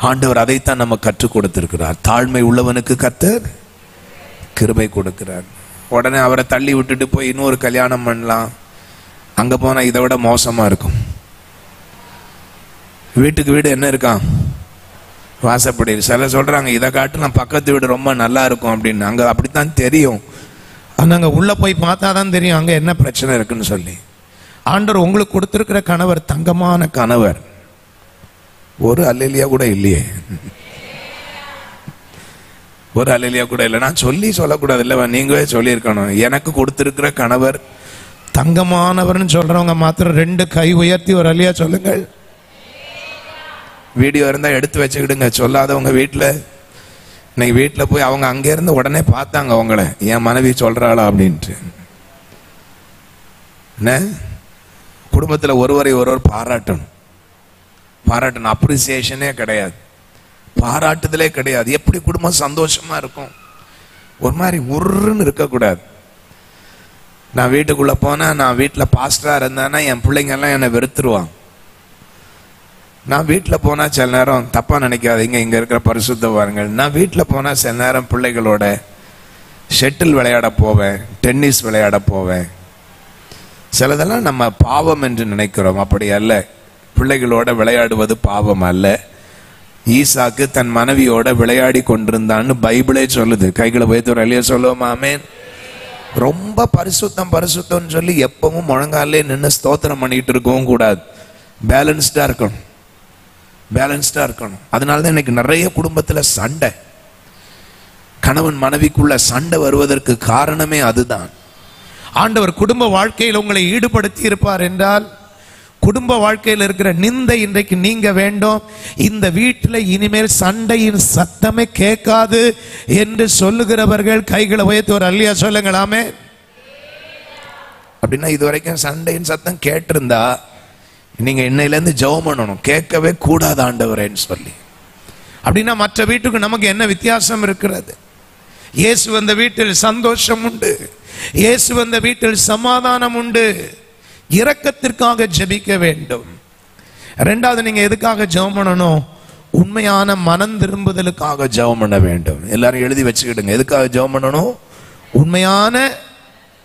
ஆண்டவர் அதைத்தான் நம்ம கற்றுக் கொடுத்திருக்கிறார். தாழ்மை உள்ளவனுக்கு கர்த்தர் கிருபை கொடுக்கிறார். உடனே அவரை தள்ளி விட்டுட்டு போய் இன்னொரு கல்யாணம் பண்ணலாம். அங்க போனா இதை விட மோசமா இருக்கும். வீட்டுக்கு வீடு என்ன இருக்கான்? வாசப்படி. சில சொல்றாங்க இதை காட்டுலாம் பக்கத்து வீடு ரொம்ப நல்லா இருக்கும் அப்படின்னு. அங்க அப்படித்தான் தெரியும். ஆனா அங்க உள்ள போய் பார்த்தாதான் தெரியும் அங்க என்ன பிரச்சனை இருக்குன்னு சொல்லி. ஆண்டவர் உங்களுக்கு கொடுத்திருக்கிற கணவர் தங்கமான கணவர். ஒரு அல்லேலியா கூட இல்லையே, ஒரு அல்லேலியா கூட இல்லை. நான் சொல்லக்கூடாது இல்ல, நீங்களே சொல்லியிருக்கணும். எனக்கு கொடுத்திருக்கிற கணவர் தங்கமானவர்னு சொல்றவங்க மாத்திரம் 2 கை உயர்த்தி ஒரு அல்லையா சொல்லுங்கள். வீடியோ இருந்தா எடுத்து வச்சுக்கிடுங்க. சொல்லாதவங்க வீட்டுல இன்னைக்கு வீட்டுல போய் அவங்க அங்க இருந்து உடனே பார்த்தாங்க அவங்கள, என் மனைவி சொல்றாளா அப்படின்ட்டு. என்ன குடும்பத்துல ஒருவர் பாராட்டணும். அப்ரிசியேஷனே கிடையாது, பாராட்டுதலே கிடையாது. எப்படி குடும்பம் சந்தோஷமா இருக்கும்? ஒரு மாதிரி உருன்னு இருக்கக்கூடாது. நான் வீட்டுக்குள்ள போனா, நான் வீட்டுல பாஸ்டரா இருந்தானா என் பிள்ளைங்க எல்லாம் என்னை வெறுத்துருவாங்க. நான் வீட்டில் போனால் சில நேரம் தப்பாக நினைக்காதீங்க, இங்கே இருக்கிற பரிசுத்தவான்கள். நான் வீட்டில் போனால் சில நேரம் பிள்ளைகளோட ஷட்டில் விளையாட போவேன், டென்னிஸ் விளையாட போவேன். சிலதெல்லாம் நம்ம பாவம் என்று நினைக்கிறோம். அப்படி அல்ல. பிள்ளைகளோட விளையாடுவது பாவம் அல்ல. ஈசாக்கு தன் மனைவியோட விளையாடி கொண்டிருந்தான்னு பைபிளே சொல்லுது. கைகளை உயர்த்தவர் அல்லையா சொல்லுவோமா? ஆமென். ரொம்ப பரிசுத்தம்னு சொல்லி எப்பவும் முழங்காலே நின்று ஸ்தோத்திரம் பண்ணிட்டு இருக்கவும் கூடாது. பேலன்ஸ்டா இருக்கணும். அதனாலதான் இன்னைக்கு நிறைய குடும்பத்துல சண்டை. கணவன் மனைவிக்குள்ள சண்டை வருவதற்கு காரணமே அதுதான். ஆண்டவர் குடும்ப வாழ்க்கையில் உங்களை ஈடுபடுத்தி இருப்பார் என்றால், குடும்ப வாழ்க்கையில் இருக்கிற நிந்தை இன்றைக்கு நீங்க வேண்டும். இந்த வீட்டில் இனிமேல் சண்டையின் சத்தமே கேட்காது என்று சொல்லுகிறவர்கள் கைகளை உயர்த்தி ஒரு அல்லையா சொல்லுங்களாமே. அப்படின்னா இதுவரைக்கும் சண்டையின் சத்தம் கேட்டிருந்தா நீங்க இன்னையிலேருந்து ஜெபம் பண்ணணும், கேட்கவே கூடாது ஆண்டவரேன்னு சொல்லி. அப்படின்னா மற்ற வீட்டுக்கு நமக்கு என்ன வித்தியாசம் இருக்கிறது? இயேசு வந்த வீட்டில் சந்தோஷம் உண்டு, இயேசு வந்த வீட்டில் சமாதானம் உண்டு. இரக்கத்திற்காக ஜெபிக்க வேண்டும். ரெண்டாவது, நீங்க எதுக்காக ஜெபம் பண்ணணும்? உண்மையான மனம் திரும்புதலுக்காக ஜெபம் பண்ண வேண்டும். எல்லாரும் எழுதி வச்சுக்கிடுங்க. எதுக்காக ஜெபம் பண்ணணும்? உண்மையான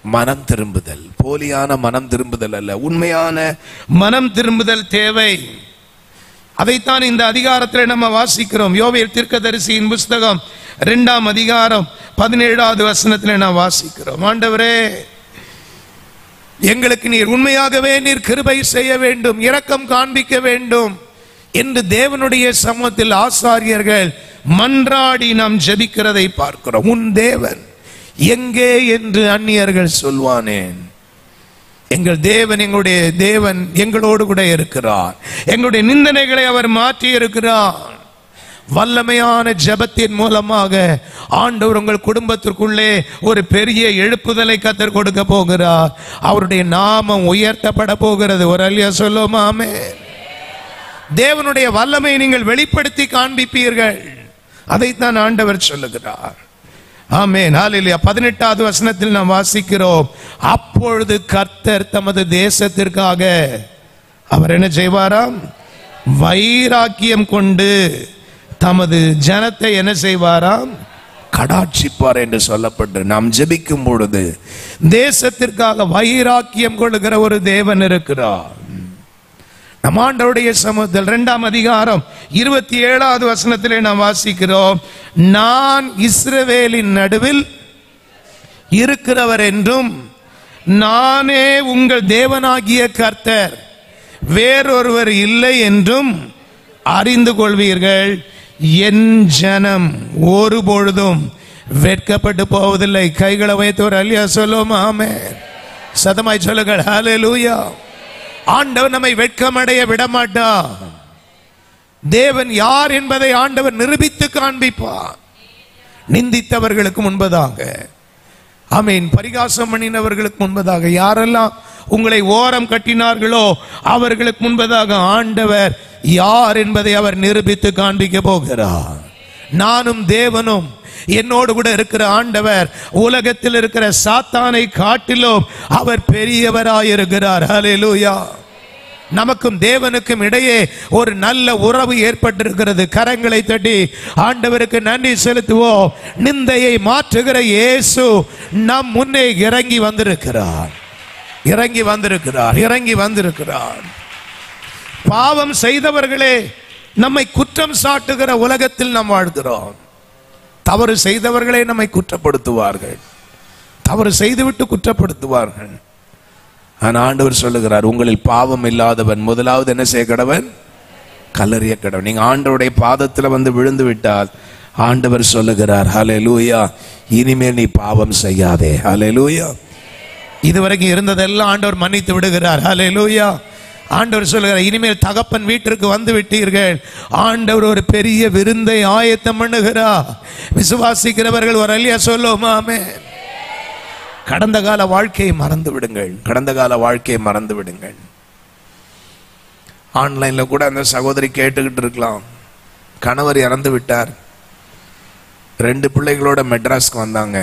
மனம் திரும்புதல், போலியான மனம் திரும்புதல் அல்ல, உண்மையான மனம் திரும்புதல் தேவை. அதைத்தான் இந்த அதிகாரத்தில் நம்ம வாசிக்கிறோம். யோவேல் தீர்க்கதரிசியின் புஸ்தகம் 2ஆம் அதிகாரம் 17வது வசனத்தில் நாம் வாசிக்கிறோம். ஆண்டவரே, எங்களுக்கு நீர் உண்மையாகவே நீர் கிருபை செய்ய வேண்டும், இரக்கம் காண்பிக்க வேண்டும் என்று தேவனுடைய சமூகத்தில் ஆசாரியர்கள் மன்றாடி நாம் ஜெபிக்கிறதை பார்க்கிறோம். உன் தேவன் எங்கே என்று அந்நியர்கள் சொல்வானேன். எங்கள் தேவன், எங்களுடைய தேவன் எங்களோடு கூட இருக்கிறார். எங்களுடைய நிந்தனைகளை அவர் மாற்றி இருக்கிறார். வல்லமையான ஜெபத்தின் மூலமாக ஆண்டவர் உங்கள் குடும்பத்திற்குள்ளே ஒரு பெரிய எழுப்புதலை கர்த்தர் கொடுக்க போகிறார். அவருடைய நாமம் உயர்த்தப்பட போகிறது. ஒரு அல்லேலூயா சொல்லுவோமா? ஆமென். தேவனுடைய வல்லமையை நீங்கள் வெளிப்படுத்தி காண்பிப்பீர்கள். அதைத்தான் ஆண்டவர் சொல்லுகிறார். ஆமென். ஹல்லேலூயா. 18வது வசனத்தில் நாம் வாசிக்கிறோம், அப்பொழுது கர்த்தர் தமது தேசத்திற்காக அவர் என்ன செய்வாராம்? வைராக்கியம் கொண்டு தமது ஜனத்தை என்ன செய்வாராம்? கடாட்சிப்பார் என்று சொல்லப்பட்டு நாம் ஜெபிக்கும் பொழுது தேசத்திற்காக வைராக்கியம் கொள்ளுகிற ஒரு தேவன் இருக்கிறார். நம் ஆண்டவருடைய சமூகத்தில் 2ஆம் அதிகாரம் 27வது வசனத்திலே நாம் வாசிக்கிறோம், நான் இஸ்ரவேலின் நடுவில் இருக்கிறவர் என்றும் நானே உங்கள் தேவனாகிய கர்த்தர், வேறொருவர் இல்லை என்றும் அறிந்து கொள்வீர்கள். என் ஜனம் ஒரு பொழுதும் வெட்கப்பட்டு போவதில்லை. கைகளை வைத்து ஒரு அல்லேலூயா சொல்லுவோம். ஆமென். சத்தமாய் சொல்லுங்கள். ஹல்லேலூயா. ஆண்டவர் நம்மை வெட்கமடைய விடமாட்டார். தேவன் யார் என்பதை ஆண்டவர் நிரூபித்து காண்பிப்பார். நிந்தித்தவர்களுக்கு முன்பதாக, ஆமென், பரிகாசம் பண்ணினவர்களுக்கு முன்பதாக, யாரெல்லாம் உங்களை ஓரம் கட்டினார்களோ அவர்களுக்கு முன்பதாக ஆண்டவர் யார் என்பதை அவர் நிரூபித்து காண்பிக்க போகிறார். நானும் தேவனும் என்னோடு கூட இருக்கிற ஆண்டவர் உலகத்தில் இருக்கிற சாத்தானை காட்டிலும் அவர் பெரியவராயிருக்கிறார். ஹல்லேலூயா. நமக்கும் தேவனுக்கும் இடையே ஒரு நல்ல உறவு ஏற்பட்டிருக்கிறது. கரங்களை தட்டி ஆண்டவருக்கு நன்றி செலுத்துவோம். நிந்தையை மாற்றுகிற இயேசு நம் முன்னே இறங்கி வந்திருக்கிறார். இறங்கி வந்திருக்கிறார். இறங்கி வந்திருக்கிறார். பாவம் செய்தவர்களே நம்மை குற்றம் சாட்டுகிற உலகத்தில் நாம் வாழ்கிறோம். தவறு செய்தவர்களே நம்மை குற்றப்படுத்துவார்கள். தவறு செய்துவிட்டு குற்றப்படுத்துவார்கள். ஆனால் ஆண்டவர் சொல்லுகிறார், உங்களில் பாவம் இல்லாதவன் முதலாவது என்ன செய்ய கடவன்? கல்லறிய கடவன். நீங்க ஆண்டவருடைய பாதத்தில் வந்து விழுந்து விட்டால் ஆண்டவர் சொல்லுகிறார், ஹல்லேலூயா, இனிமேல் நீ பாவம் செய்யாதே. ஹல்லேலூயா. இதுவரைக்கும் இருந்ததெல்லாம் ஆண்டவர் மன்னித்து விடுகிறார். ஹல்லேலூயா. ஆண்டவர் சொல்லுகிறார், இனிமேல் தகப்பன் வீட்டிற்கு வந்து விட்டீர்கள். ஆண்டவர் ஒரு பெரிய விருந்தை ஆயத்தம் பண்ணுகிறார். விசுவாசிக்கிறவர்கள் ஒரு அல்லேலூயா சொல்லுவோம். ஆமென். கடந்த கால வாழ்க்கையை மறந்து விடுங்கள். கடந்த கால வாழ்க்கையை மறந்து விடுங்கள். ஆன்லைன்ல கூட அந்த சகோதரி கேட்டுக்கிட்டு இருக்கலாம், கணவர் இறந்து விட்டார், 2 பிள்ளைகளோட மெட்ராஸ்க்கு வந்தாங்க,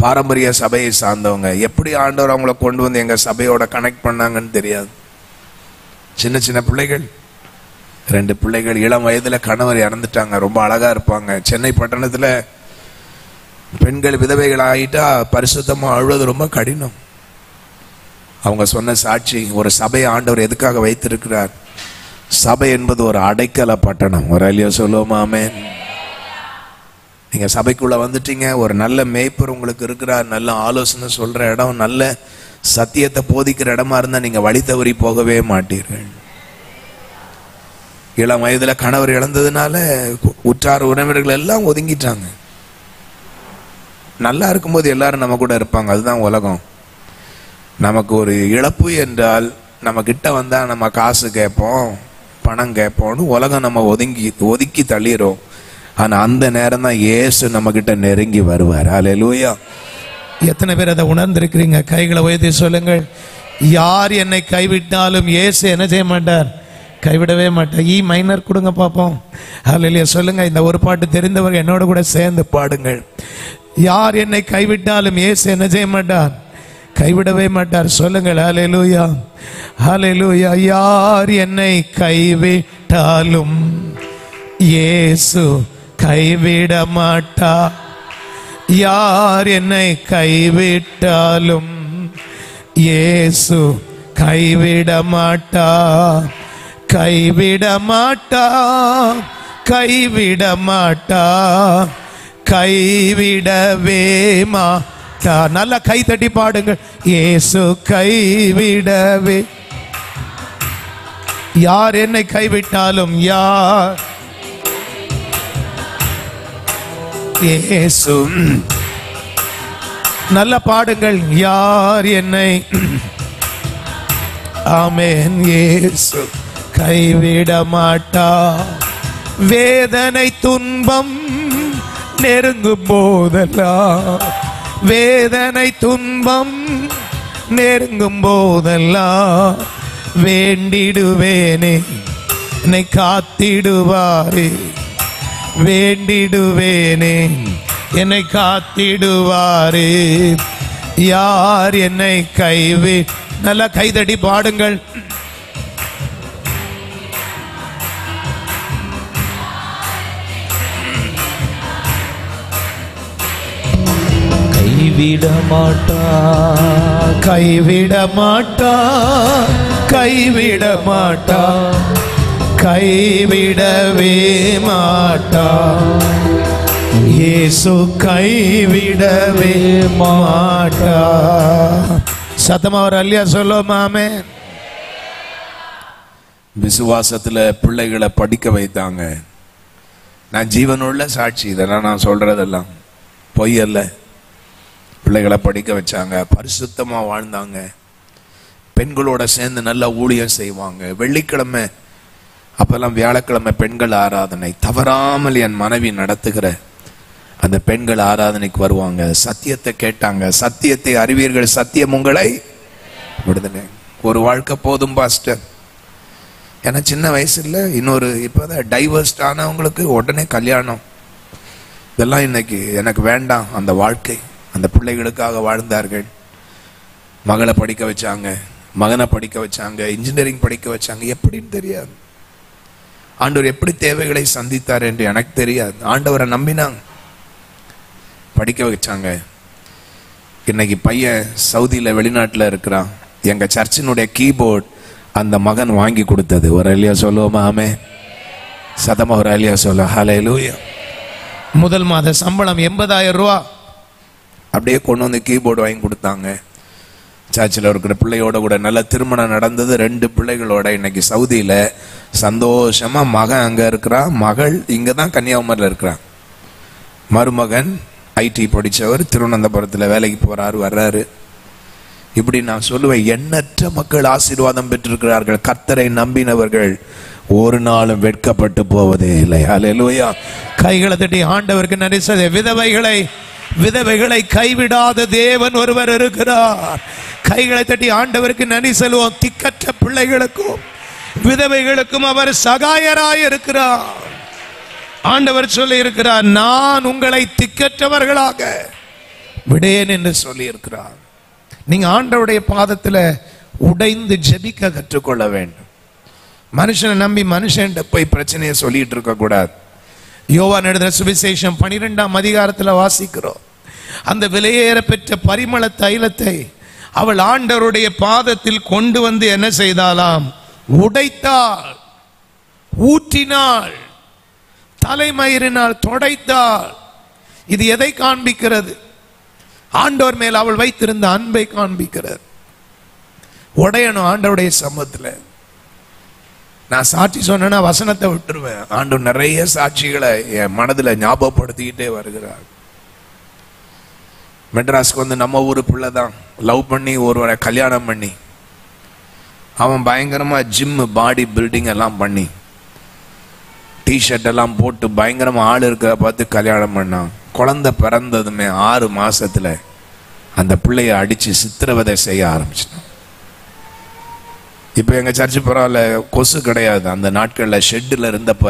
பாரம்பரிய சபையை சார்ந்தவங்க, எப்படி ஆண்டவர் அவங்கள கொண்டு வந்து எங்க சபையோட கனெக்ட் பண்ணாங்கன்னு தெரியாது. சின்ன சின்ன பிள்ளைகள், 2 பிள்ளைகள், இளம் வயதுல கணவர் இறந்துட்டாங்க. ரொம்ப அழகா இருப்பாங்க. சென்னை பட்டணத்துல பெண்கள் விதவைகள் ஆகிட்டா பரிசுத்தமா அழுவது ரொம்ப கடினம். அவங்க சொன்ன சாட்சி, ஒரு சபையை ஆண்டவர் எதுக்காக வைத்திருக்கிறார்? சபை என்பது ஒரு அடைக்கல பட்டணம். ஒரு அல்லேலூயா சொல்லுவோமா? ஆமென். நீங்க சபைக்குள்ள வந்துட்டீங்க, ஒரு நல்ல மேய்ப்பர் உங்களுக்கு இருக்கிறார், நல்ல ஆலோசனை சொல்ற இடம், நல்ல சத்தியத்தை போதிக்கிற இடமா இருந்தா நீங்க வழி தவறி போகவே மாட்டீர்கள். இளம் வயதுல கணவர் இழந்ததுனால உற்றார் உறவினர்கள் எல்லாம் ஒதுங்கிட்டாங்க. நல்லா இருக்கும்போது எல்லாரும் நம்ம கூட இருப்பாங்க. அதுதான் உலகம். நமக்கு ஒரு இழப்பு என்றால் நம்ம கிட்ட வந்தா நம்ம காசு கேட்போம், பணம் கேட்போம்னு உலகம் நம்ம ஒதுக்கி தள்ளிரும். ஆனா அந்த நேரம் தான் இயேசு நம்ம கிட்ட நெருங்கி வருவார். ஹல்லேலூயா. எத்தனை பேர் அதை உணர்ந்திருக்கிறீங்க? கைகளை உயர்த்தி சொல்லுங்கள். யார் என்னை கைவிட்டாலும் இயேசு என்ன செய்ய மாட்டார்? கைவிடவே மாட்டார். ஈ மைனர் கொடுங்க பாப்போம். ஹல்லேலூயா சொல்லுங்க. இந்த ஒரு பாட்டு தெரிந்தவர்கள் என்னோட கூட சேர்ந்து பாடுங்கள். யார் என்னை கைவிட்டாலும் இயேசு என்ன செய்ய மாட்டார்? கைவிடவே மாட்டார். சொல்லுங்கள். ஹல்லேலூயா, ஹல்லேலூயா. யார் என்னை கைவிட்டாலும் கைவிட்டாலும் இயேசு கைவிட மாட்டா. யார் என்னை கைவிட்டாலும் இயேசு கைவிட மாட்டா, கைவிட மாட்டா, கைவிட மாட்டா, கைவிடவே மாட்டா. நல்ல கை தட்டி பாடுங்கள். இயேசு கைவிடவே. யார் என்னை கைவிட்டாலும், யார் இயேசு. நல்ல பாடுங்கள். யார் என்னை, ஆமென், இயேசு கைவிட மாட்டா. வேதனை துன்பம் நெருங்கும் போதெல்லாம், வேதனை துன்பம் நெருங்கும் போதெல்லாம் வேண்டிடுவேனே என்னை காத்திடுவாரே, வேண்டிடுவேனே என்னை காத்திடுவாரே. யார் என்னை கைவி. நல்ல கைதடி பாடுங்கள். கைவிட மாட்டா, கைவிட மாட்டா, கைவிட மாட்டா, கைவிடவே மாட்டா. இயேசு கைவிடவே மாட்டா. சத்தமா ஒரு அல்லியா சொல்லுமாமே. விசுவாசத்துல பிள்ளைகளை படிக்க வைத்தாங்க. நான் ஜீவனுள்ள சாட்சி, இதெல்லாம் நான் சொல்றதெல்லாம் பொய் அல்ல. பிள்ளைகளை படிக்க வச்சாங்க, பரிசுத்தமா வாழ்ந்தாங்க, பெண்களோட சேர்ந்து நல்ல ஊழியம் செய்வாங்க. வெள்ளிக்கிழமை, அப்பெல்லாம் வியாழக்கிழமை பெண்கள் ஆராதனை, தவறாமல் என் மனைவி நடத்துகிற அந்த பெண்கள் ஆராதனைக்கு வருவாங்க. சத்தியத்தை கேட்டாங்க. சத்தியத்தை அறிவீர்கள், சத்தியம் உங்களை விடுதலை. ஒரு வாழ்க்கை போதும் பாஸ்டர். ஏன்னா சின்ன வயசுல இன்னொரு இப்போதான் டைவர்ஸ்ட் ஆனவங்களுக்கு உடனே கல்யாணம், இதெல்லாம் இன்னைக்கு எனக்கு வேண்டாம். அந்த வாழ்க்கை, அந்த பிள்ளைகளுக்காக வாழ்ந்தார்கள். மகளை படிக்க வச்சாங்க, மகனை படிக்க வச்சாங்க, இன்ஜினியரிங் படிக்க வச்சாங்க. எப்படின்னு தெரியாது. ஆண்டவர் எப்படி தேவைகளை சந்தித்தார் என்று எனக்கு தெரியாது. ஆண்டவரை நம்பினாங்க, படிக்க வச்சாங்க. இன்னைக்கு பையன் சவுதியில் வெளிநாட்டில் இருக்கிறான். எங்க சர்ச்சினுடைய கீபோர்ட் அந்த மகன் வாங்கி கொடுத்தது. ஒரு அலியா சொல்லுவோமா? ஆமே. சதமா ஒரு அலியா சொல்ல. ஹல்லேலூயா. முதல் மாத சம்பளம் 80,000 ரூபா. அப்படியே கொண்டு வந்து கீபோர்டு வாங்கி கொடுத்தாங்க. சர்ச்சில் இருக்கிற பிள்ளையோட கூட நல்ல திருமணம் நடந்தது. 2 பிள்ளைகளோட இன்னைக்கு சவுதியில் சந்தோஷமா மகன் அங்கே இருக்கிறான், மகள் இங்கே தான் கன்னியாகுமரியில் இருக்கிறான். மருமகன் ஐடி படித்தவர் திருவனந்தபுரத்தில் வேலைக்கு போகிறாரு, வர்றாரு. இப்படி நான் சொல்லுவேன், எண்ணற்ற மக்கள் ஆசீர்வாதம் பெற்றிருக்கிறார்கள். கர்த்தரை நம்பினவர்கள் ஒரு நாளும் வெட்கப்பட்டு போவதே இல்லை. ஹல்லேலூயா. கைகளை தட்டி ஆண்டவருக்கு நன்றி சொல்ல. விதவைகளை கைவிடாத தேவன் ஒருவர் இருக்கிறார். கைகளை தட்டி ஆண்டவருக்கு நன்றி சொல்லுவோம். திக்கற்ற பிள்ளைகளுக்கும் விதவைகளுக்கும் அவர் சகாயராய் இருக்கிறார். ஆண்டவர் சொல்லி இருக்கிறார், நான் உங்களை திக்கற்றவர்களாக விடேன் என்று சொல்லி இருக்கிறார். நீங்க ஆண்டவருடைய பாதத்துல உடைந்து ஜெபிக்க கற்றுக்கொள்ள வேண்டும். மனுஷனை நம்பி மனுஷன் போய் பிரச்சனையை சொல்லிட்டு இருக்க கூடாது. யோவான் எழுதின சுவிசேஷம் 12ஆம் அதிகாரத்தில் வாசிக்கிறோம். அந்த விலையேற பெற்ற பரிமள தைலத்தை அவள் ஆண்டவருடைய பாதத்தில் கொண்டு வந்து என்ன செய்தாலாம்? உடைத்தாள், ஊற்றினாள், தலைமயிரினால் தொடைத்தாள். இது எதை காண்பிக்கிறது? ஆண்டவர் மேல் அவள் வைத்திருந்த அன்பை காண்பிக்கிறது. உடையணும் ஆண்டவருடைய சமூகத்துல. நான் சாட்சி சொன்னா வசனத்தை விட்டுருவேன். ஆண்டவர் நிறைய சாட்சிகளை என் மனதில் ஞாபகப்படுத்திக்கிட்டே வருகிறார். மெட்ராஸ்க்கு வந்து நம்ம ஊரு பிள்ளை தான் லவ் பண்ணி ஒருவரை கல்யாணம் பண்ணி, அவன் பயங்கரமா ஜிம் பாடி பில்டிங் எல்லாம் பண்ணி டிஷர்ட் எல்லாம் போட்டு பயங்கரமா ஆள் இருக்கிற பார்த்து கல்யாணம் பண்ணான். குழந்தை பிறந்ததுமே 6 மாசத்துல அந்த பிள்ளைய அடிச்சு சித்திரவதை செய்ய ஆரம்பிச்சிட்டான். இப்போ எங்க சர்ச்சு பரவாயில்ல, கொசு கிடையாது. அந்த நாட்களில் ஷெட்டில் இருந்தப்ப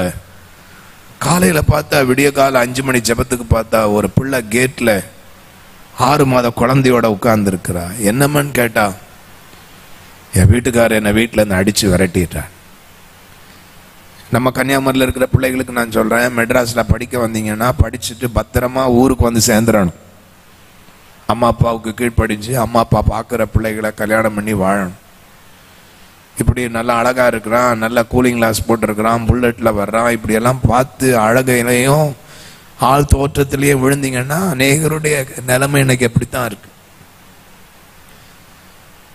காலையில பார்த்தா, விடிய காலை 5 மணி ஜெபத்துக்கு பார்த்தா ஒரு பிள்ளை கேட்ல 6 மாத குழந்தையோட உட்கார்ந்து இருக்கிறா. என்னம்மான்னு கேட்டா, என் வீட்டுக்காரர் என்னை வீட்டில் இருந்து அடிச்சு விரட்டிட்டான். நம்ம கன்னியாகுமரியில் இருக்கிற பிள்ளைகளுக்கு நான் சொல்றேன், மெட்ராஸில் படிக்க வந்தீங்கன்னா படிச்சுட்டு பத்திரமா ஊருக்கு வந்து சேர்ந்துடணும். அம்மா அப்பாவுக்கு கீழ்ப்படிஞ்சு அம்மா அப்பா பார்க்குற பிள்ளைகளை கல்யாணம் பண்ணி வாழணும். இப்படி நல்லா அழகா இருக்கிறான், நல்ல கூலிங் கிளாஸ் போட்டிருக்கிறான், புல்லட்ல வர்றான், இப்படி எல்லாம் பார்த்து அழகையிலையும் ஆள் தோற்றத்திலேயே விழுந்தீங்கன்னா அநேகருடைய நிலைமை இன்னைக்கு எப்படித்தான் இருக்கு.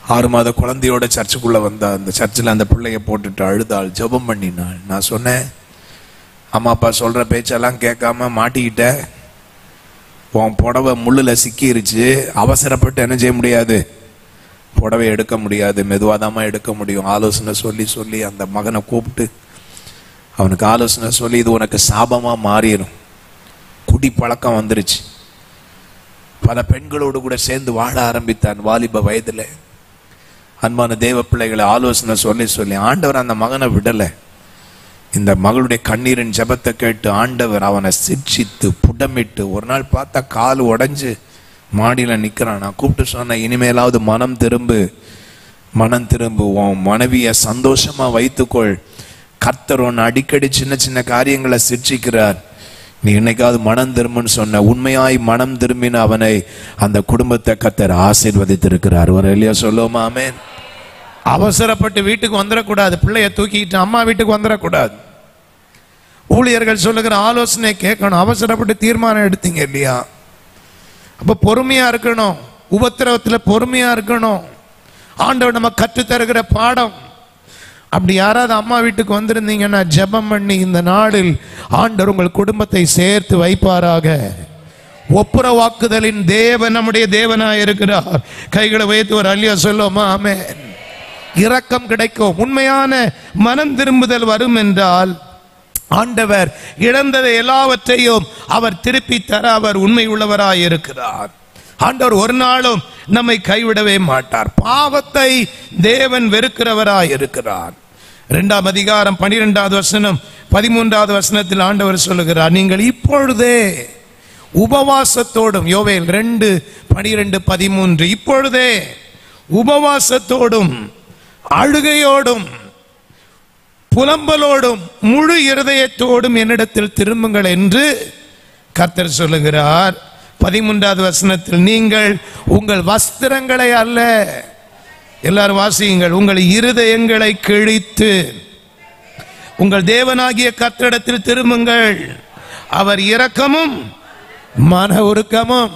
6 மாத குழந்தையோட சர்ச்சுக்குள்ள வந்தா அந்த சர்ச்சில் அந்த பிள்ளைய போட்டுட்டு அழுதாள், ஜெபம் பண்ணினாள். நான் சொன்னேன், அம்மா அப்பா சொல்ற பேச்செல்லாம் கேட்காம மாட்டிக்கிட்ட, உன் புடவை முள்ளுல சிக்கிருச்சு, அவசரப்பட்டு என்ன செய்ய முடியாது, புடவை எடுக்க முடியாது, மெதுவாதாம எடுக்க முடியும். ஆலோசனை சொல்லி சொல்லி அந்த மகனை கூப்பிட்டு அவனுக்கு ஆலோசனை சொல்லி, இது உனக்கு சாபமா மாறிடும், குடி பழக்கம் வந்துருச்சு. பல பெண்களோடு கூட சேர்ந்து வாழ ஆரம்பித்தான் வாலிப வயதுல. அன்பான தேவ பிள்ளைகளை ஆலோசனை சொல்லி சொல்லி ஆண்டவர் அந்த மகனை விடல. இந்த மகளுடைய கண்ணீரின் ஜெபத்தை கேட்டு ஆண்டவர் அவனை சிட்சித்து புடமிட்டு, ஒரு நாள் பார்த்தா கால் உடைஞ்சு மாடியில நிக்கிறான். நான் கூப்பிட்டு சொன்னேன், இனிமேலாவது மனம் திரும்பு, உன் மனைவியை சந்தோஷமா வைத்துக்கொள். கர்த்தர் உன்னை அடிக்கடி சின்ன சின்ன காரியங்களை சிட்சிக்கிறார், நீ இன்னைக்காவது மனம் திரும்புன்னு சொன்ன. உண்மையாய் மனம் திரும்பின அவனை அந்த குடும்பத்தை கர்த்தர் ஆசீர்வதித்திருக்கிறார். ஒரு இல்லையா சொல்லுவோமா? ஆமென். அவசரப்பட்டு வீட்டுக்கு வந்துடக்கூடாது, பிள்ளைய தூக்கிட்டு அம்மா வீட்டுக்கு வந்துடக்கூடாது. ஊழியர்கள் சொல்லுகிற ஆலோசனை கேட்கணும். அவசரப்பட்டு தீர்மானம் எடுத்தீங்க இல்லையா, அப்ப பொறுமையா இருக்கணும், உபத்திரவத்தில் பொறுமையா இருக்கணும். ஆண்டவர் நம்ம கற்றுத்தருகிற பாடம். அப்படி யாராவது அம்மா வீட்டுக்கு வந்திருந்தீங்கன்னா ஜெபம் பண்ணி இந்த நாளில் ஆண்டவர் உங்கள் குடும்பத்தை சேர்த்து வைப்பாராக. ஒப்புரவாக்குதலின் தேவன் நம்முடைய தேவனாய் இருக்கிறார். கைகளை வைத்து ஒரு அல்லியா சொல்லுவோமா? ஆமென். இரக்கம் கிடைக்கும். உண்மையான மனம் திரும்புதல் வரும் என்றால் ஆண்டவர் இழந்ததை எல்லாவற்றையும் அவர் திருப்பி தர அவர் உண்மை உள்ளவராய் இருக்கிறார். ஆண்டவர் ஒரு நாளும் நம்மை கைவிடவே மாட்டார். பாவத்தை தேவன் வெறுக்கிறவராய் இருக்கிறார். 2ஆம் அதிகாரம் 12வது வசனம் 13வது வசனத்தில் ஆண்டவர் சொல்லுகிறார், நீங்கள் இப்பொழுதே உபவாசத்தோடும், யோவேல் 2:12-13, இப்பொழுதே உபவாசத்தோடும் அழுகையோடும் புலம்பலோடும் முழு இருதயத்தோடும் என்னிடத்தில் திரும்புங்கள் என்று கர்த்தர் சொல்லுகிறார். 13வது வசனத்தில், நீங்கள் உங்கள் வஸ்திரங்களை அல்ல, எல்லாரும் வாசியுங்கள், உங்கள் இருதயங்களை கிழித்து உங்கள் தேவனாகிய கர்த்தரிடத்தில் திரும்புங்கள். அவர் இரக்கமும் மன உருக்கமும்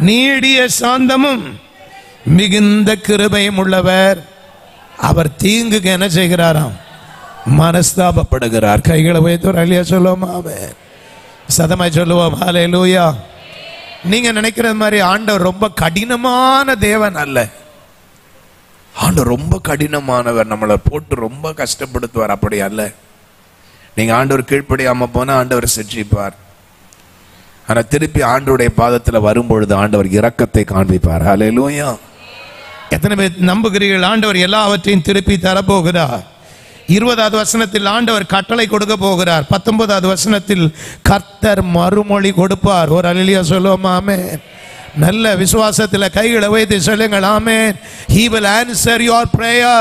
நீடிய சாந்தமும் மிகுந்த கிருபையும் உள்ளவர். அவர் தீங்குக்கு என்ன செய்கிறாராம்? மனஸ்தாபப்படுகிறார். கைகளை வைத்து ஒரு அல்லியா சொல்லுவோம்? ஆமென். சதமாய் சொல்லுவோம் ஹல்லேலூயா. நீங்க நினைக்கிறது மாதிரி ஆண்டவர் ரொம்ப கடினமான தேவன் அல்ல. ஆண்டவர் ரொம்ப கடினமானவர், நம்மளை போட்டு ரொம்ப கஷ்டப்படுத்துவார், அப்படி அல்ல. நீங்க ஆண்டவர் கீழ்ப்படியாம போனா ஆண்டவர் சிட்சிப்பார். ஆனா திருப்பி ஆண்டவருடைய பாதத்துல வரும்பொழுது ஆண்டவர் இரக்கத்தை காண்பிப்பார். ஹல்லேலூயா. எத்தனை பேர் நம்புகிறீர்கள் ஆண்டவர் எல்லாவற்றையும் திருப்பி தரப்போகிறார்? 20வது வசனத்தில் ஆண்டவர் கட்டளை கொடுக்க போகிறார். 19வது வசனத்தில் கர்த்தர் மறுமொழி கொடுப்பார். ஒரு அல்லேலூயா சொல்லுவோமா? ஆமென். நல்ல விசுவாசத்தில் கைகளை வைத்து சொல்லுங்கள் ஆமென். He will answer your prayer.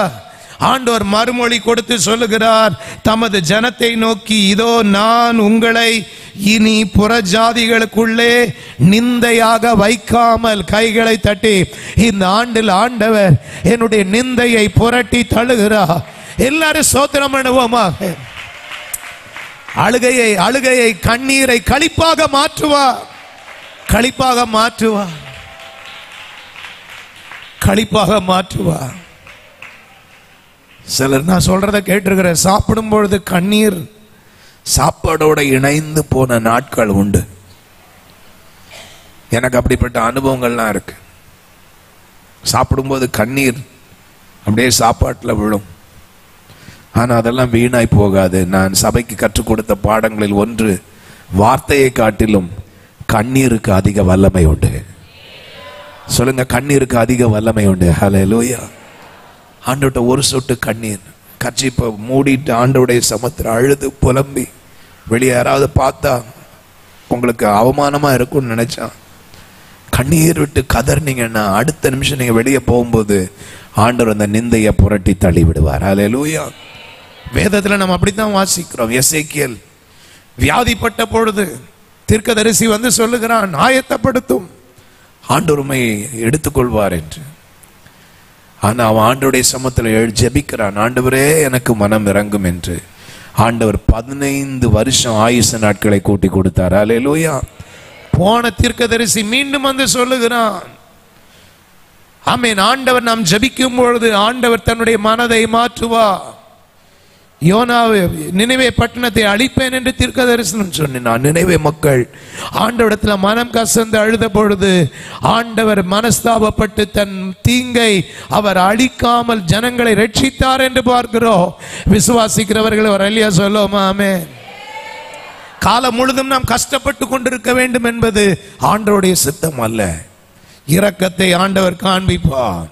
ஆண்டவர் மறுமொழி கொடுத்து சொல்லுகிறார் தமது ஜனத்தை நோக்கி, இதோ நான் உங்களை இனி புறஜாதிகளுக்குள்ளே நிந்தையாக வைக்காமல், கைகளை தட்டி இந்த ஆண்டில் ஆண்டவர் என்னுடைய நிந்தையை புரட்டி தள்ளுகிறார். எல்லாரும் ஸ்தோத்திரம் பண்ணுவோமாக. அழுகையை கண்ணீரை களிப்பாக மாற்றுவார். களிப்பாக மாற்றுவார். களிப்பாக மாற்றுவார். சிலர் நான் சொல்றத கேட்டிருக்கிற, சாப்பிடும் பொழுது கண்ணீர் சாப்பாடோட இணைந்து போன நாட்கள் உண்டு. எனக்கு அப்படிப்பட்ட அனுபவங்கள்லாம் இருக்கு. சாப்பிடும்போது கண்ணீர் அப்படியே சாப்பாட்டுல விழும். ஆனா அதெல்லாம் வீணாய் போகாது. நான் சபைக்கு கற்றுக் கொடுத்த பாடங்களில் ஒன்று, வார்த்தையை காட்டிலும் கண்ணீருக்கு அதிக வல்லமை உண்டு. சொல்லுங்க, கண்ணீருக்கு அதிக வல்லமை உண்டு. ஹல்லேலூயா. ஆண்டவர்ட்ட ஒரு சொட்டு கண்ணீர், கர்ச்சீப்பை மூடிட்டு ஆண்டவருடைய சமத்துல அழுது புலம்பி, வெளியே யாராவது பார்த்தா உங்களுக்கு அவமானமா இருக்கும்னு நினைச்சா கண்ணீர் விட்டு கதர்னீங்கன்னா அடுத்த நிமிஷம் நீங்க வெளியே போகும்போது ஆண்டவர் அந்த நிந்தையை புரட்டி தள்ளி விடுவார். ஹல்லேலூயா. வேதத்துல நம்ம அப்படித்தான் வாசிக்கிறோம். எசேக்கியேல் வியாதிப்பட்ட பொழுது தீர்க்கதரிசி வந்து சொல்லுகிறான், ஆயத்தப்படுத்தும், ஆண்டவர் உம்மை எடுத்துக்கொள்வார் என்று. ஆனா அவன் ஆண்டவருடைய சமூகத்தில் ஜெபிக்கிறான், ஆண்டவரே எனக்கு மனம் இறங்கும் என்று. ஆண்டவர் 15 வருஷம் ஆயுச நாட்களை கூட்டி கொடுத்தார். அல்லேலூயா. போன தீர்க்கதரிசி மீண்டும் வந்து சொல்லுகிறான், ஆமென், ஆண்டவர் நாம் ஜெபிக்கும் பொழுது ஆண்டவர் தன்னுடைய மனதை மாற்றுவார். யோனாவே நினைவே பட்டணத்தை அழிப்பேன் என்று தீர்க்கதரிசனம் சொன்னான். நினைவே மக்கள் ஆண்டவரிடத்துல மனம் கசந்து அழுத பொழுது ஆண்டவர் மனஸ்தாபப்பட்டு தன் தீங்கை அவர் அழிக்காமல் ஜனங்களை ரட்சித்தார் என்று பார்க்கிறோம். விசுவாசிக்கிறவர்கள் ஒரு அல்லையா சொல்லுவோமா? ஆமென். காலம் முழுதும் நாம் கஷ்டப்பட்டு கொண்டிருக்க வேண்டும் என்பது ஆண்டவருடைய சித்தம் அல்ல. இரக்கத்தை ஆண்டவர் காண்பிப்பார்.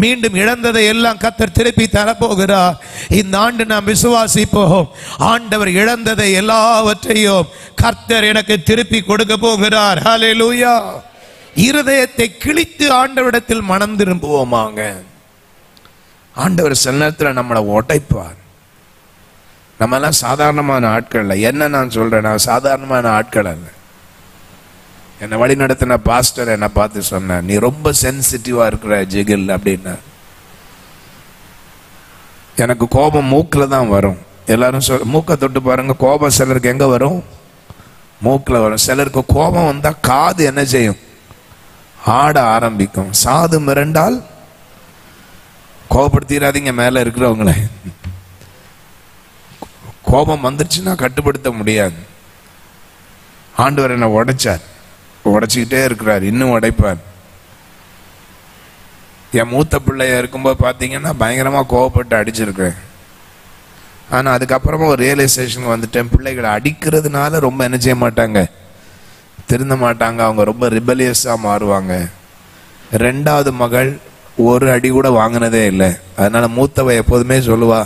மீண்டும் இழந்ததை எல்லாம் கர்த்தர் திருப்பி தரப்போகிறார். இந்த ஆண்டு நாம் விசுவாசிப்போம், ஆண்டவர் இழந்ததை எல்லாவற்றையும் கர்த்தர் எனக்கு திருப்பி கொடுக்க போகிறார். ஹல்லேலூயா. இருதயத்தை கிழித்து ஆண்டவரிடத்தில் மனம் திரும்புவோமாங்க. ஆண்டவர் சில நேரத்தில் நம்மளை உடைப்பார். நம்ம எல்லாம் சாதாரணமான ஆட்கள் இல்லை. என்ன நான் சொல்றேன், நான் சாதாரணமான ஆட்கள் அல்ல. என்னை வழி நடத்தின பாஸ்டர் என்னை பார்த்து சொன்னார், நீ ரொம்ப சென்சிட்டிவா இருக்கிற ஜிகில் அப்படின்னா. எனக்கு கோபம் மூக்கில் தான் வரும். எல்லாரும் மூக்கை தொட்டு பாருங்க, கோபம் சிலருக்கு எங்க வரும்? மூக்கில் வரும். சிலருக்கு கோபம் வந்தா காது என்ன செய்யும்? ஆட ஆரம்பிக்கும். சாது மிரண்டால் கோபப்படுத்திடாதீங்க மேல இருக்கிறவங்கள. கோபம் வந்துருச்சுன்னா கட்டுப்படுத்த முடியாது. ஆண்டவர் என்னை உடைச்சார், உடைச்சிக்கிட்டே இருக்கிறார், இன்னும் உடைப்பார். என் மூத்த பிள்ளைய இருக்கும்போது பார்த்தீங்கன்னா பயங்கரமா கோவப்பட்டு அடிச்சிருக்கேன். ஆனா அதுக்கப்புறமா ஒரு ரியலைசேஷன் வந்துட்டேன், பிள்ளைகளை அடிக்கிறதுனால ரொம்ப என்ன செய்ய மாட்டாங்க, திருந்த மாட்டாங்க. அவங்க ரொம்ப ரிபலியஸா மாறுவாங்க. 2வது மகள் ஒரு அடி கூட வாங்கினதே இல்லை. அதனால மூத்தவ எப்போதுமே சொல்லுவா,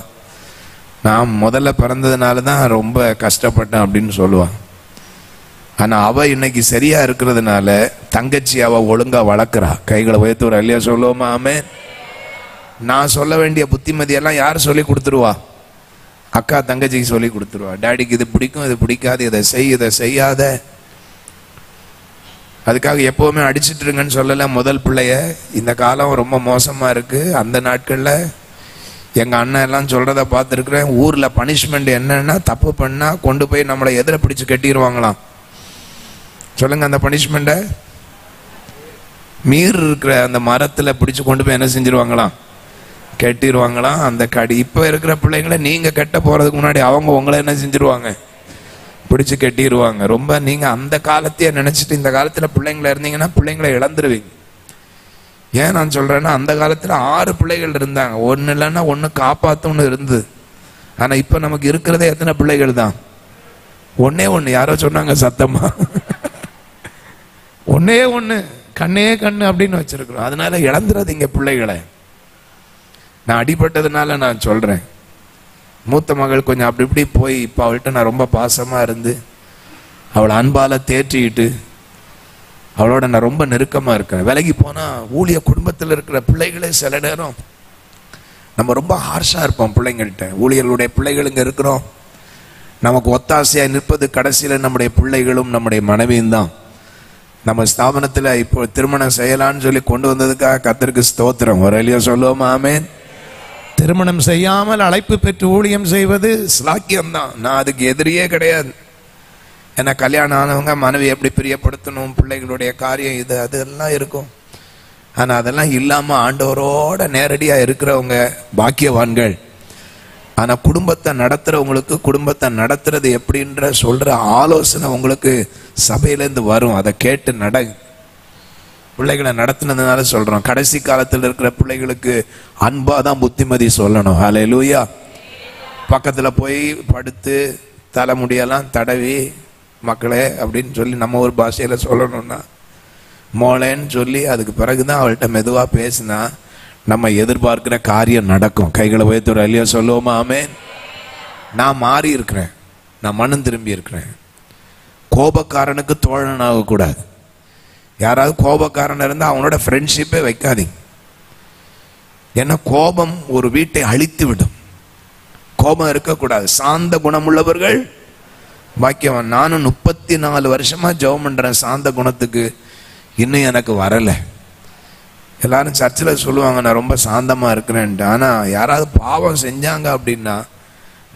நான் முதல்ல பிறந்ததுனால தான் ரொம்ப கஷ்டப்பட்டேன் அப்படின்னு சொல்லுவான். ஆனா அவ இன்னைக்கு சரியா இருக்கிறதுனால தங்கச்சி அவ ஒழுங்கா வளர்க்குறா. கைகளை உயர்த்துற இல்லையா சொல்லுவோமா? ஆமென். நான் சொல்ல வேண்டிய புத்திமதியெல்லாம் யார் சொல்லி கொடுத்துருவா? அக்கா தங்கச்சிக்கு சொல்லி கொடுத்துருவா. டாடிக்கு இது பிடிக்கும், இது பிடிக்காது, இதை செய், இதை செய்யாத. அதுக்காக எப்பவுமே அடிச்சுட்டு இருங்கன்னு சொல்லல முதல் பிள்ளைய. இந்த காலம் ரொம்ப மோசமா இருக்கு. அந்த நாட்கள்ல எங்க அண்ணன் எல்லாம் சொல்றத பார்த்துருக்கிறேன். ஊர்ல பனிஷ்மெண்ட் என்னன்னா, தப்பு பண்ணா கொண்டு போய் நம்மளை எதிர பிடிச்சு கட்டிடுவாங்களாம். சொல்லுங்க, அந்த பனிஷ்மெண்ட மீர் இருக்கிற அந்த மரத்துல பிடிச்சு கொண்டு போய் என்ன செஞ்சிருவாங்களாம்? கட்டிடுவாங்களாம். அந்த கடி இப்ப இருக்கிற பிள்ளைங்களை நீங்க கட்ட போறதுக்கு முன்னாடி அவங்க உங்களை என்ன செஞ்சிருவாங்க? பிடிச்சு கட்டிடுவாங்க. ரொம்ப நீங்க அந்த காலத்தையே நினைச்சிட்டு இந்த காலத்துல பிள்ளைங்களை இருந்தீங்கன்னா பிள்ளைங்களை இழந்துருவீங்க. ஏன் நான் சொல்றேன்னா, அந்த காலத்துல 6 பிள்ளைகள் இருந்தாங்க, ஒன்னு இல்லைன்னா ஒன்னு காப்பாத்தோன்னு இருந்தது. ஆனா இப்ப நமக்கு இருக்கிறதே எத்தனை பிள்ளைகள் தான்? ஒன்னே ஒண்ணு. யாரோ சொன்னாங்க சத்தமா, ஒன்னே ஒண்ணு, கண்ணே கண்ணு அப்படின்னு வச்சிருக்கிறோம். அதனால இழந்துடாதீங்க பிள்ளைகளை. நான் அடிபட்டதுனால நான் சொல்றேன். மூத்த மகள் கொஞ்சம் அப்படி இப்படி போய் இப்ப அவள்கிட்ட நான் ரொம்ப பாசமா இருந்து அவளை அன்பால தேற்றிக்கிட்டு அவளோட நான் ரொம்ப நெருக்கமா இருக்கேன். விலகி போனா ஊழிய குடும்பத்தில் இருக்கிற பிள்ளைகளே சில நேரம் நம்ம ரொம்ப ஹார்ஷா இருப்போம் பிள்ளைங்கள்ட்ட. ஊழியர்களுடைய பிள்ளைகள் இங்க இருக்கிறோம், நமக்கு ஒத்தாசையா நிற்பது கடைசியில நம்முடைய பிள்ளைகளும் நம்முடைய மனைவியும் தான். நம்ம ஸ்தாபனத்துல இப்போ திருமணம் செய்யலான்னு சொல்லி கொண்டு வந்ததுக்காக கர்த்தருக்கு ஸ்தோத்திரம். ஒரு இல்லையா சொல்லுவோமா? ஆமென். திருமணம் செய்யாமல் அழைப்பு பெற்று ஊழியம் செய்வது ஸ்லாக்கியம் தான். நான் அதுக்கு எதிரியே கிடையாது. ஏன்னா கல்யாணம் ஆனவங்க மனைவி எப்படி பிரியப்படுத்தணும், பிள்ளைகளுடைய காரியம் இது அதெல்லாம் இருக்கும். ஆனா அதெல்லாம் இல்லாம ஆண்டவரோட நேரடியா இருக்கிறவங்க பாக்கியவான்கள். ஆனா குடும்பத்தை நடத்துறவங்களுக்கு குடும்பத்தை நடத்துறது எப்படின்ற சொல்ற ஆலோசனை உங்களுக்கு சபையிலேருந்து வரும். அதை கேட்டு நட. பிள்ளைகளை நடத்தினதுனால சொல்றோம், கடைசி காலத்தில் இருக்கிற பிள்ளைகளுக்கு அன்பாதான் புத்திமதி சொல்லணும். ஹல்லேலூயா. பக்கத்துல போய் படுத்து தலைமுடியெல்லாம் தடவி மக்களே அப்படின்னு சொல்லி நம்ம ஒரு பாஷையில சொல்லணும்னா மோளேன்னு சொல்லி அதுக்கு பிறகுதான் அவள்கிட்ட மெதுவா பேசினா நம்ம எதிர்பார்க்கிற காரியம் நடக்கும். கைகளை உயர்த்துற இல்லையா சொல்லுவோமா? ஆமென். நான் மாறி இருக்கிறேன், நான் மனம் திரும்பி இருக்கிறேன். கோபக்காரனுக்கு தோழன் ஆகக்கூடாது. யாராவது கோபக்காரன் இருந்தா அவனோட ஃப்ரெண்ட்ஷிப்பே வைக்காதீங்க. ஏன்னா கோபம் ஒரு வீட்டை அழித்து விடும். கோபம் இருக்கக்கூடாது. சாந்த குணமுள்ளவர்கள் பாக்கியவான். நானும் 34 வருஷமா ஜெபம் பண்றேன் சாந்த குணத்துக்கு, இன்னும் எனக்கு வரலை. எல்லாரும் சர்ச்சில் சொல்லுவாங்க நான் ரொம்ப சாந்தமா இருக்கிறேன்ட்டு. ஆனா யாராவது பாவம் செஞ்சாங்க அப்படின்னா,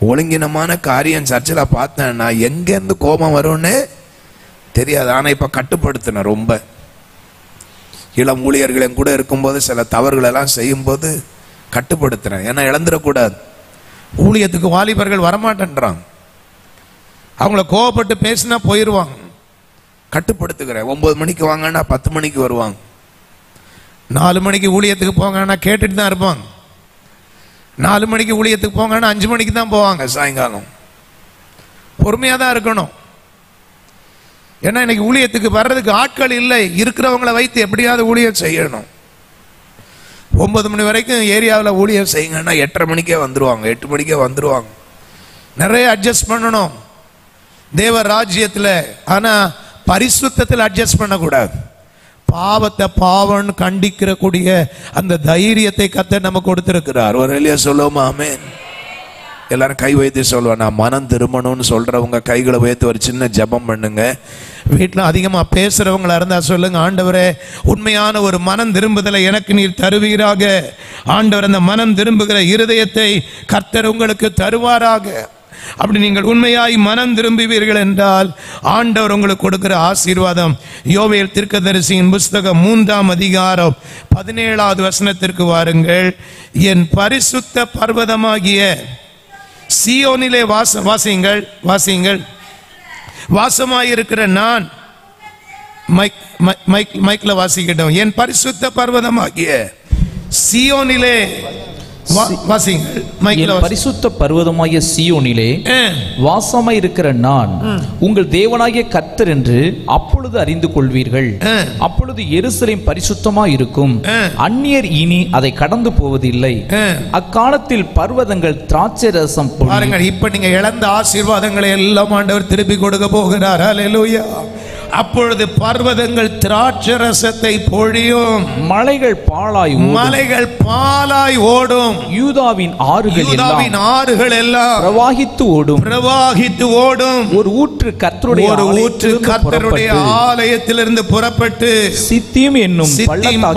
ஒழுங்கினமான காரியம் சர்ச்சில் பார்த்தேன்னா எங்கேருந்து கோபம் வரும்னு தெரியாது. ஆனா இப்ப கட்டுப்படுத்தினேன். ரொம்ப இளம் ஊழியர்கள் கூட இருக்கும்போது சில தவறுகள் எல்லாம் செய்யும்போது கட்டுப்படுத்துறேன். ஏன்னா இழந்துடக்கூடாது. ஊழியத்துக்கு வாலிபர்கள் வரமாட்டேன்றாங்க. அவங்கள கோவப்பட்டு பேசினா போயிடுவாங்க. கட்டுப்படுத்துகிறேன். 9 மணிக்கு வாங்கன்னா 10 மணிக்கு வருவாங்க. 4 மணிக்கு ஊழியத்துக்கு போங்கன்னா கேட்டுட்டு தான் இருப்பாங்க. 4 மணிக்கு ஊழியத்துக்கு போங்கன்னா 5 மணிக்கு தான் போவாங்க சாயங்காலம். பொறுமையா தான் இருக்கணும். ஏன்னா இன்னைக்கு ஊழியத்துக்கு வர்றதுக்கு ஆட்கள் இல்லை. இருக்கிறவங்களை வைத்து எப்படியாவது ஊழியம் செய்யணும். 9 மணி வரைக்கும் ஏரியாவில் ஊழியம் செய்யுங்கன்னா 8:30 மணிக்கே வந்துருவாங்க, 8 மணிக்கே வந்துருவாங்க. நிறைய அட்ஜஸ்ட் பண்ணணும் தேவ ராஜ்யத்தில். ஆனா பரிசுத்தத்தில் அட்ஜஸ்ட் பண்ணக்கூடாது. பாவத்தை பாவம்னு கண்டிக்கிற கூடிய அந்த தைரியத்தை கர்த்தர் நமக்கு கொடுத்திருக்கிறார். ஒரு இல்லையா சொல்லுவோமா? ஆமென். எல்லாரும் கை வைத்து சொல்லுவேன். நான் மனம் திரும்பணும்னு சொல்றவங்க கைகளை வைத்து ஒரு சின்ன ஜெபம் பண்ணுங்க. வீட்டில் அதிகமா பேசுறவங்களா இருந்தா சொல்லுங்க, ஆண்டவரே உண்மையான ஒரு மனம் திரும்புதலை எனக்கு நீர் தருவீராக. ஆண்டவர் அந்த மனம் திரும்புகிற இருதயத்தை கர்த்தர் உங்களுக்கு தருவாராக. அப்படி நீங்கள் உண்மையாய் மனம் திரும்புவீர்கள் என்றால் ஆண்டவர் உங்களுக்கு கொடுக்கிற ஆசீர்வாதம். யோவேல் தீர்க்கதரிசியின் புஸ்தகம் 3ஆம் அதிகாரம் 17வது வசனத்திற்கு வாருங்கள். என் பரிசுத்த பர்வதமாகிய சீயோனிலே வாசியுங்கள் வாசமாயிருக்கிற நான், மைக்ல வாசிக்கிட்டோம். என் பரிசுத்த பர்வதமாகிய சீயோனிலே பரிசுத்த பர்வதமாகிய சீயோனிலே வாசமாய் இருக்கிற நான் உங்கள் தேவனாகிய கர்த்தர் என்று அப்பொழுது அறிந்து கொள்வீர்கள். அப்பொழுது எருசலேம் பரிசுத்தமாய் இருக்கும், அந்நியர் இனி அதை கடந்து போவதில்லை. அக்காலத்தில் பர்வதங்கள் திராட்சை ரசம் பாருங்கள். இப்ப நீங்க இழந்த ஆசீர்வாதங்களை எல்லாம் ஆண்டவர் திருப்பி கொடுக்க போகிறார். ஹல்லேலூயா. அப்பொழுது பர்வதங்கள் திராட்சை ரசத்தை பொழியும், மலைகள் பாலாய் ஓடும், யூதாவின் ஆறுகள் எல்லாம் பிரவாகித்து ஓடும். ஒரு ஊற்று கர்த்தருடைய ஆலயத்திலிருந்து புறப்பட்டு சித்திம் என்னும்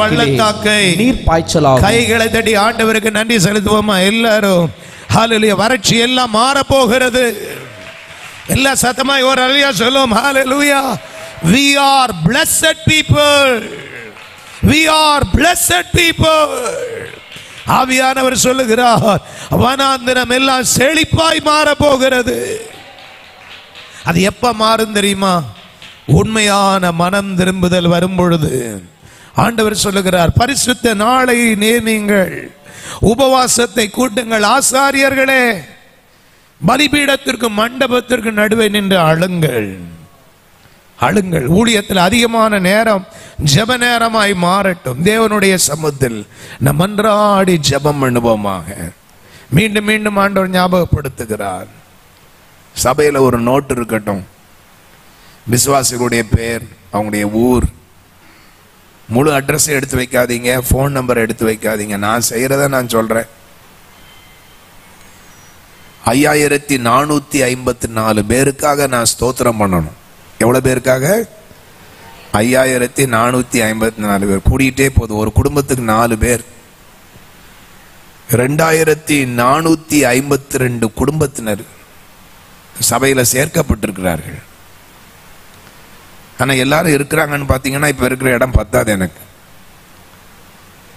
பள்ளத்தாக்கை நீர் பாய்ச்சலாம். கைகளை தட்டி ஆண்டவருக்கு நன்றி செலுத்துவோமா எல்லாரும்? ஹல்லேலூயா. வறட்சி எல்லாம் மாற போகிறது. எல்லா சத்தமாய் ஒரு அல்லேலூயா சொல்லும். ஹல்லேலூயா. We are blessed people. We are blessed people. ஆவியானவர் சொல்லுகிறார், வனாந்தரம் எல்லாம் செழிப்பாய் மாற போகிறது. அது எப்ப மாறும் தெரியுமா? உண்மையான மனம் திரும்புதல் வரும் பொழுது. ஆண்டவர் சொல்லுகிறார், பரிசுத்த நாளை நியமியுங்கள், உபவாசத்தை கூட்டுங்கள். ஆசாரியர்களே, பலிபீடத்திற்கு மண்டபத்திற்கு நடுவே நின்று அழுங்கள். ஊழியத்தில் அதிகமான நேரம் ஜெப நேரமாய் மாறட்டும். தேவனுடைய சமூகத்தில் நம் அன்றாடி ஜெபம் பண்ணுவோமாக. மீண்டும் மீண்டும் ஆண்டவர் ஞாபகப்படுத்துகிறார். சபையில் ஒரு நோட்டு இருக்கட்டும். விசுவாசிகளுடைய பேர், அவங்களுடைய ஊர், முழு அட்ரஸை எடுத்து வைக்காதீங்க, போன் நம்பர் எடுத்து வைக்காதீங்க. நான் செய்யறத நான் சொல்றேன். 5454 பேருக்காக நான் ஸ்தோத்திரம் பண்ணணும். எவ்வளவு பேருக்காக? 5454 பேர். கூடிட்டே போகுது. ஒரு குடும்பத்துக்கு 4 பேர். 2452 குடும்பத்தினர் சபையில சேர்க்கப்பட்டிருக்கிறார்கள். ஆனா எல்லாரும் இருக்கிறாங்கன்னு பாத்தீங்கன்னா இப்ப இருக்கிற இடம் பத்தாது எனக்கு.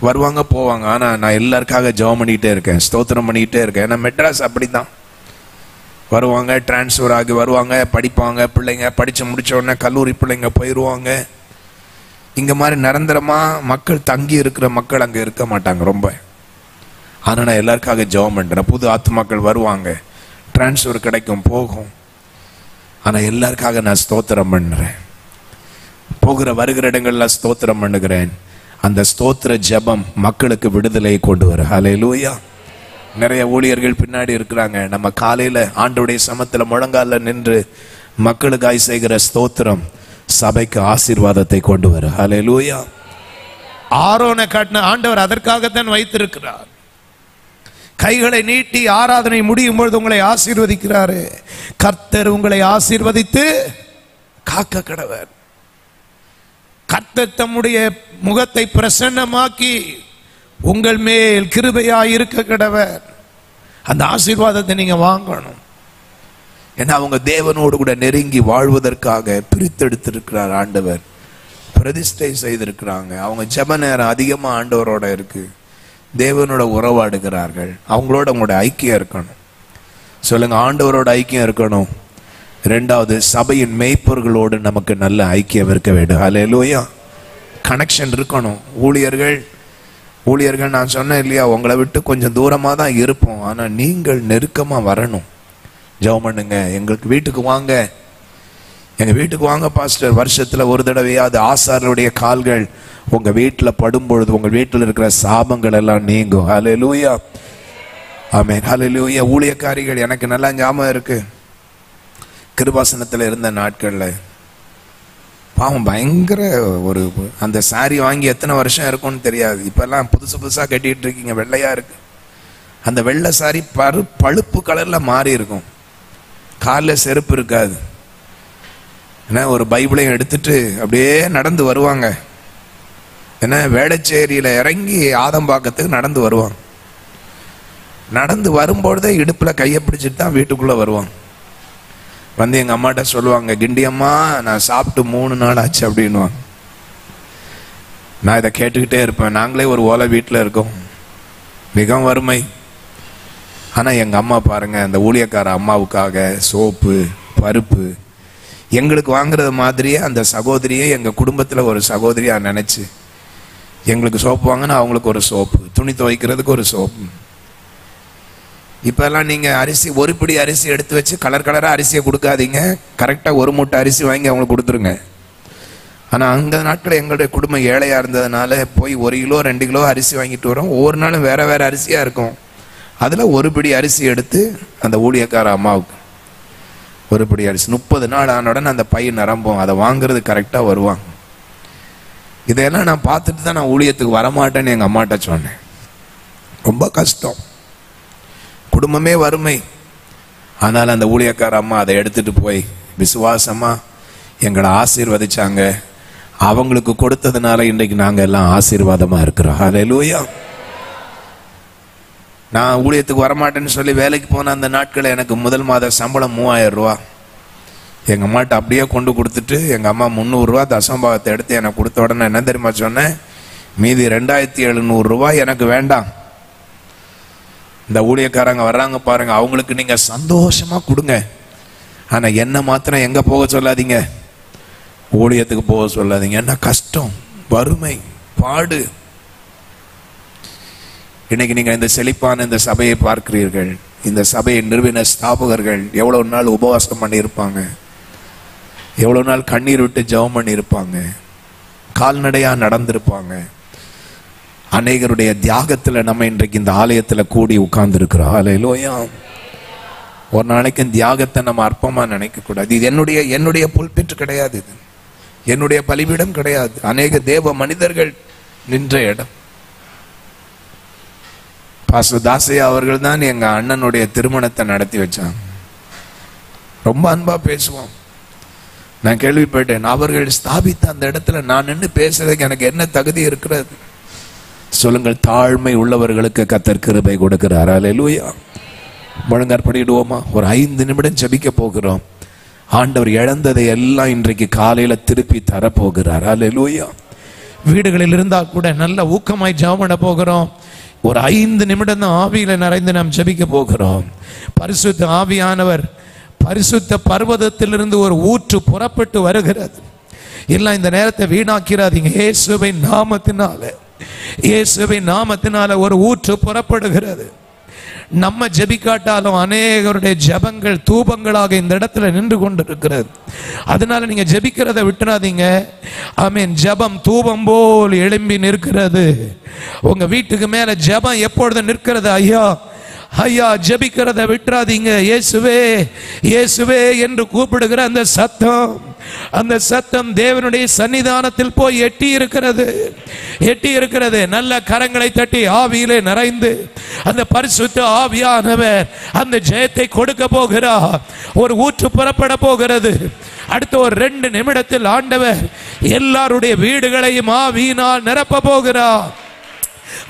வருவாங்க போவாங்க. ஆனா நான் எல்லாருக்காக ஜெபம் பண்ணிட்டே இருக்கேன், ஸ்தோத்திரம் பண்ணிட்டே இருக்கேன். ஏன்னா மெட்ராஸ் அப்படித்தான். வருவாங்க, டிரான்ஸ்ஃபர் ஆகி வருவாங்க, படிப்பாங்க, பிள்ளைங்க படிச்சு முடிச்ச உடனே கல்லூரி பிள்ளைங்க போயிடுவாங்க. இங்க மாதிரி நிரந்தரமா மக்கள் தங்கி இருக்கிற மக்கள் அங்க இருக்க மாட்டாங்க ரொம்ப. ஆனா நான் எல்லாருக்காக ஜெபம் பண்றேன். புது ஆத்துமாக்கள் வருவாங்க, டிரான்ஸ்ஃபர் கிடைக்கும், போகும். ஆனா எல்லாருக்காக நான் ஸ்தோத்திரம் பண்றேன். போகிற வருகிற இடங்கள்ல ஸ்தோத்திரம் பண்ணுகிறேன். அந்த ஸ்தோத்திர ஜெபம் மக்களுக்கு விடுதலை கொண்டு வர. ஹல்லேலூயா. நிறைய ஊழியர்கள் பின்னாடி இருக்கிறாங்க. நம்ம காலையில ஆண்டவருடைய சமத்துல முழங்கால நின்று மக்களுக்காய் செய்கிற ஸ்தோத்திரம் சபைக்கு ஆசீர்வாதத்தை கொண்டு வர. ஹல்லேலூயா. ஆரோனை காட்டின ஆண்டவர் அதற்காகத்தான் வைத்திருக்கிறார். கைகளை நீட்டி ஆராதனை முடியும் பொழுது உங்களை ஆசீர்வதிக்கிறாரு. கர்த்தர் உங்களை ஆசீர்வதித்து காக்க கடவர். கர்த்தர் தம்முடைய முகத்தை பிரசன்னமாக்கி உங்கள் மேல் கிருபையாய் இருக்க கடவர். அந்த ஆசீர்வாதத்தை நீங்க வாங்கணும். ஏன்னா அவங்க தேவனோடு கூட நெருங்கி வாழ்வதற்காக பிரித்தெடுத்திருக்கிறார் ஆண்டவர், பிரதிஷ்டை செய்திருக்கிறாங்க. அவங்க ஜெப நேரம் அதிகமா ஆண்டவரோட இருக்கு, தேவனோட உறவாடுகிறார்கள். அவங்களோட உங்களோட ஐக்கியம் இருக்கணும். சொல்லுங்க, ஆண்டவரோட ஐக்கியம் இருக்கணும். இரண்டாவது, சபையின் மேய்ப்பர்களோடு நமக்கு நல்ல ஐக்கியம் இருக்க வேண்டும். ஹல்லேலூயா. கனெக்ஷன் இருக்கணும். ஊழியர்கள் நான் சொன்னேன் இல்லையா, உங்களை விட்டு கொஞ்சம் தூரமாக தான் இருப்போம், ஆனால் நீங்கள் நெருக்கமாக வரணும். ஜெபம் பண்ணுங்க. எங்களுக்கு வீட்டுக்கு வாங்க, எங்கள் வீட்டுக்கு வாங்க பாஸ்டர். வருஷத்தில் ஒரு தடவையாவது ஆசாரருடைய கால்கள் உங்கள் வீட்டில் படும்பொழுது உங்கள் வீட்டில் இருக்கிற சாபங்கள் எல்லாம் நீங்கும். ஹல்லேலூயா, ஆமென், ஹல்லேலூயா. ஊழியக்காரிகள் எனக்கு நல்லா ஞாபகம் இருக்கு. கிருபாசனத்தில் இருந்த நாட்களில் பாவம் பயங்கர ஒரு அந்த சாரி வாங்கி எத்தனை வருஷம் இருக்கும்னு தெரியாது. இப்பெல்லாம் புதுசாக கட்டிட்டு இருக்கீங்க, வெள்ளையா இருக்கு. அந்த வெள்ளை சாரி பழுப்பு கலர்ல மாறி இருக்கும். காலில் செருப்பு இருக்காது. ஏன்னா ஒரு பைபிளையும் எடுத்துட்டு அப்படியே நடந்து வருவாங்க. ஏன்னா வேடச்சேரியில இறங்கி ஆதம்பாக்கத்துக்கு நடந்து வருவாங்க. நடந்து வரும்பொழுதே இடுப்புல கையை பிடிச்சிட்டு தான் வீட்டுக்குள்ள வருவாங்க. வந்து எங்க அம்மாட்ட சொல்லுவாங்க, கிண்டி அம்மா நான் சாப்பிட்டு 3 நாள் ஆச்சு அப்படின்வாங்க. நான் இதை கேட்டுக்கிட்டே இருப்பேன். நாங்களே ஒரு ஓலை வீட்டில் இருக்கோம், மிகவும் வறுமை. ஆனால் எங்கள் அம்மா பாருங்க, அந்த ஊழியக்கார அம்மாவுக்காக சோப்பு பருப்பு எங்களுக்கு வாங்குறது மாதிரியே அந்த சகோதரியை எங்கள் குடும்பத்தில் ஒரு சகோதரியாக நினச்சி எங்களுக்கு சோப்பு வாங்கினா அவங்களுக்கு ஒரு சோப்பு, துணி துவைக்கிறதுக்கு ஒரு சோப்பு. இப்பெல்லாம் நீங்கள் அரிசி ஒரு பிடி அரிசி எடுத்து வச்சு கலர் கலராக அரிசியை கொடுக்காதீங்க. கரெக்டாக ஒரு மூட்டை அரிசி வாங்கி அவங்களுக்கு கொடுத்துருங்க. ஆனால் அந்த நாட்களில் எங்களுடைய குடும்பம் ஏழையாக இருந்ததுனால போய் 1 கிலோ 2 கிலோ அரிசி வாங்கிட்டு வரோம். ஒவ்வொரு நாளும் வேற வேற அரிசியாக இருக்கும். அதில் ஒரு பிடி அரிசி எடுத்து அந்த ஊழியக்கார அம்மாவுக்கு ஒரு பிடி அரிசி. 30 நாள் ஆனவுடன் அந்த பை நிரம்பும். அதை வாங்குறது கரெக்டாக வருவாங்க. இதையெல்லாம் நான் பார்த்துட்டு தான் நான் ஊழியத்துக்கு வரமாட்டேன்னு எங்கள் அம்மாட்ட சொன்னேன். ரொம்ப கஷ்டம், குடும்பமே வறுமை. ஆனால் அந்த ஊழியக்கார அம்மா அதை எடுத்துட்டு போய் விசுவாசமா எங்களை ஆசீர்வதிச்சாங்க. அவங்களுக்கு கொடுத்ததுனால இன்றைக்கு நாங்கள் எல்லாம் ஆசீர்வாதமா இருக்கிறோம். ஹல்லேலூயா. நான் ஊழியத்துக்கு வரமாட்டேன்னு சொல்லி வேலைக்கு போன அந்த நாட்களில் எனக்கு முதல் மாத சம்பளம் 3000 ரூபா. எங்கள் அம்மாட்ட அப்படியே கொண்டு கொடுத்துட்டு எங்கள் அம்மா 300 ரூபா தசம்பாவத்தை எடுத்து எனக்கு கொடுத்த உடனே என்ன தெரியுமா சொன்னேன், மீதி 2700 ரூபாய் எனக்கு வேண்டாம். இந்த ஊழியக்காரங்க வர்றாங்க பாருங்க, அவங்களுக்கு நீங்க சந்தோஷமா கொடுங்க. ஆனா என்ன மாத்திரம் எங்க போக சொல்லாதீங்க, ஊழியத்துக்கு போக சொல்லாதீங்க. என்ன கஷ்டம், வறுமை, பாடு. இன்னைக்கு நீங்க இந்த செழிப்பான இந்த சபையை பார்க்கிறீர்கள். இந்த சபையை நிறுவின ஸ்தாபகர்கள் எவ்வளவு நாள் உபவாசம் பண்ணி இருப்பாங்க, எவ்வளவு நாள் கண்ணீர் விட்டு ஜெபம் பண்ணி இருப்பாங்க, கால்நடையா நடந்திருப்பாங்க. அநேகருடைய தியாகத்துல நம்ம இன்றைக்கு இந்த ஆலயத்துல கூடி உட்கார்ந்து இருக்கிறோம். ஹல்லேலூயா. ஒரு நாளைக்கு தியாகத்தை நம்ம அற்பமா நினைக்க கூடாது. இது என்னுடைய புல்பிட் கிடையாது, இது என்னுடைய பலிபீடம் கிடையாது. அநேக தேவ மனிதர்கள் நின்ற இடம். பாஸ்டர் தாசையா அவர்கள் தான் எங்க அண்ணனுடைய திருமணத்தை நடத்தி வச்சாங்க. ரொம்ப அன்பா பேசுவோம். நான் கேள்விப்பட்டேன், அவர்கள் ஸ்தாபித்த அந்த இடத்துல நான் நின்று பேசுறதுக்கு எனக்கு என்ன தகுதி இருக்கிறது? சொல்லுங்கள், தாழ்மை உள்ளவர்களுக்கு கர்த்தர் கிருபை கொடுக்கிறார். ஹல்லேலூயா. முழங்கார் படிடுவோமா? ஒரு 5 நிமிடம் ஜெபிக்க போகிறோம். ஆண்டவர் இழந்ததை எல்லாம் இன்றைக்கு காலையில திருப்பி தரப்போகிறார். ஹல்லேலூயா. வீடுகளில் இருந்தா கூட நல்ல ஊக்கமாய் ஜெபம் பண்ண போகிறோம். ஒரு 5 நிமிடம் தான் ஆவியில நிறைந்து நாம் ஜெபிக்க போகிறோம். பரிசுத்த ஆவியானவர் பரிசுத்த பர்வதத்திலிருந்து ஒரு ஊற்று புறப்பட்டு வருகிறது. எல்லாம் இந்த நேரத்தை வீணாக்கிறாதீங்க. இயேசுவின் நாமத்தினால ஒரு ஊற்று புறப்படுகிறது. நம்ம ஜெபிக்காட்டாலும் அநேகருடைய ஜெபங்கள் தூபங்களாக இந்த இடத்துல நின்று கொண்டிருக்கிறது. அதனால நீங்க ஜெபிக்கிறத விட்டுறாதீங்க. ஆமென். ஜெபம் தூபம் போல் எழும்பி நிற்கிறது. உங்க வீட்டுக்கு மேல ஜெபம் எப்பொழுது நிற்கிறது? ஐயா, ஐயா ஜெபிக்கிறத விட்டுறாதீங்க. இயேசுவே இயேசுவே என்று கூப்பிடுகிற அந்த சத்தம் தேவனுடைய சன்னிதானத்தில் போய் எட்டி இருக்கிறது. நல்ல கரங்களை தட்டி ஆவியிலே நிறைந்து அந்த பரிசுத்த ஆவியானவர் அந்த ஜெயத்தை கொடுக்க போகிறார். ஒரு ஊற்று புறப்பட போகிறது. அடுத்த ஒரு 2 நிமிடத்தில் ஆண்டவர் எல்லாருடைய வீடுகளையும் ஆவியினால் நிரப்ப போகிறார்.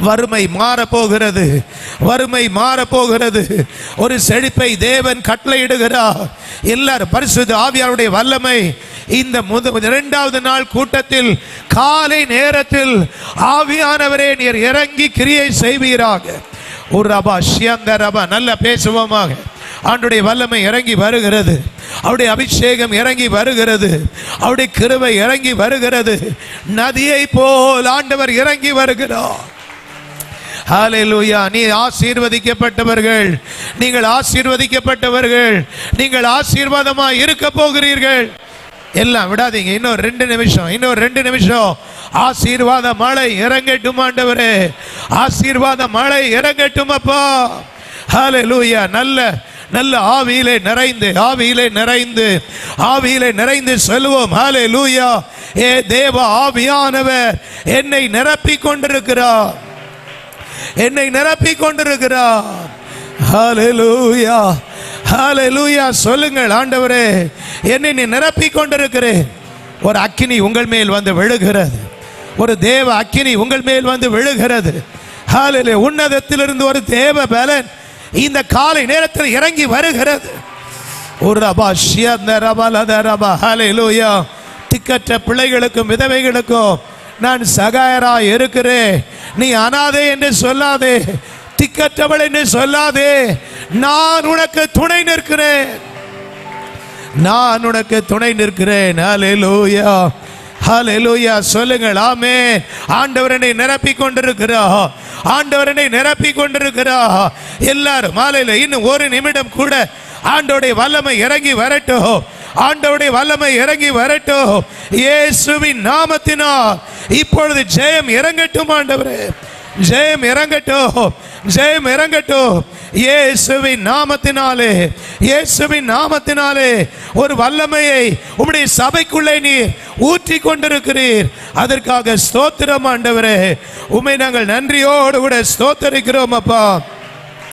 வறுமை மாறப்போகிறது. ஒரு செழிப்பை தேவன் கட்டளையிடுகிறார். எல்லாரும் பரிசுத்த ஆவியாருடைய வல்லமை இந்த 2வது நாள் கூட்டத்தில் காலை நேரத்தில் ஆவியானவரே நீர் இறங்கி கிரியை செய்வீராக. ஒரு ரபா ஷியந்த ரபா நல்ல பேசுவோமாக. ஆண்டுடைய வல்லமை இறங்கி வருகிறது. அவருடைய அபிஷேகம் இறங்கி வருகிறது. அவருடைய கிருபை இறங்கி வருகிறது. நதியை போல் ஆண்டவர் இறங்கி வருகிறார். ஹல்லேலூயா. நீங்கள் ஆசீர்வதிக்கப்பட்டவர்கள். நீங்கள் ஆசீர்வாதமாக இருக்க போகிறீர்கள். எல்லாம் விடாதீங்க. இன்னும் 2 நிமிஷம். ஆசீர்வாத மழை இறங்கட்டும் ஆண்டவரே. ஆசீர்வாத மழை இறங்கட்டும் அப்பா. ஹல்லேலூயா. நல்ல ஆவியிலே நிறைந்து சொல்லுவோம். ஹல்லேலூயா. ஏ தேவ ஆவியானவர் என்னை நிரப்பிக் கொண்டிருக்கிறார். ஹல்லேலூயா. ஹல்லேலூயா. சொல்லுங்கள், ஆண்டவரே என்னை நீ நிரப்பிக் கொண்டிருக்கிறேன். ஒரு அக்கினி உங்கள் மேல் வந்து விழுகிறது. ஒரு தேவ அக்கினி உங்கள் மேல் வந்து விழுகிறது. ஹல்லேலூயா. உன்னதத்திலிருந்து ஒரு தேவ பலன் இந்த காலை நேரத்தில் இறங்கி வருகிறது. ஒரு ரபா ஷியந்த ரபா லத ரபா. ஹல்லேலூயா. திக்கற்ற பிள்ளைகளுக்கும் விதவைகளுக்கும் நான் சகாயராய் இருக்கிறேன். நீ அனாதே என்று சொல்லாதே, திக்கற்றவள் என்று சொல்லாதே. நான் உனக்கு துணை நிற்கிறேன். ஹல்லேலூயா. ஹல்லேலூயா. சொல்லுங்கள், ஆமென். ஆண்டவர் என்னை நிரப்பிக் கொண்டிருக்கிறார். எல்லாரும் மாலையில் இன்னும் 1 நிமிடம் கூட ஆண்டவருடைய வல்லமை இறங்கி வரட்டும். இயேசுவின் நாமத்தினால் இப்பொழுது ஜெயம் இறங்கட்டும் ஆண்டவரே. ஜெயம் இறங்கட்டும். இயேசுவின் நாமத்தினாலே ஒரு வல்லமையை உம்முடைய சபைக்குள்ளே நீர் ஊற்றி கொண்டிருக்கிறீர். அதற்காக ஸ்தோத்திரம் ஆண்டவரே. உம்மை நாங்கள் நன்றியோடு கூட ஸ்தோத்தரிக்கிறோம் அப்பா.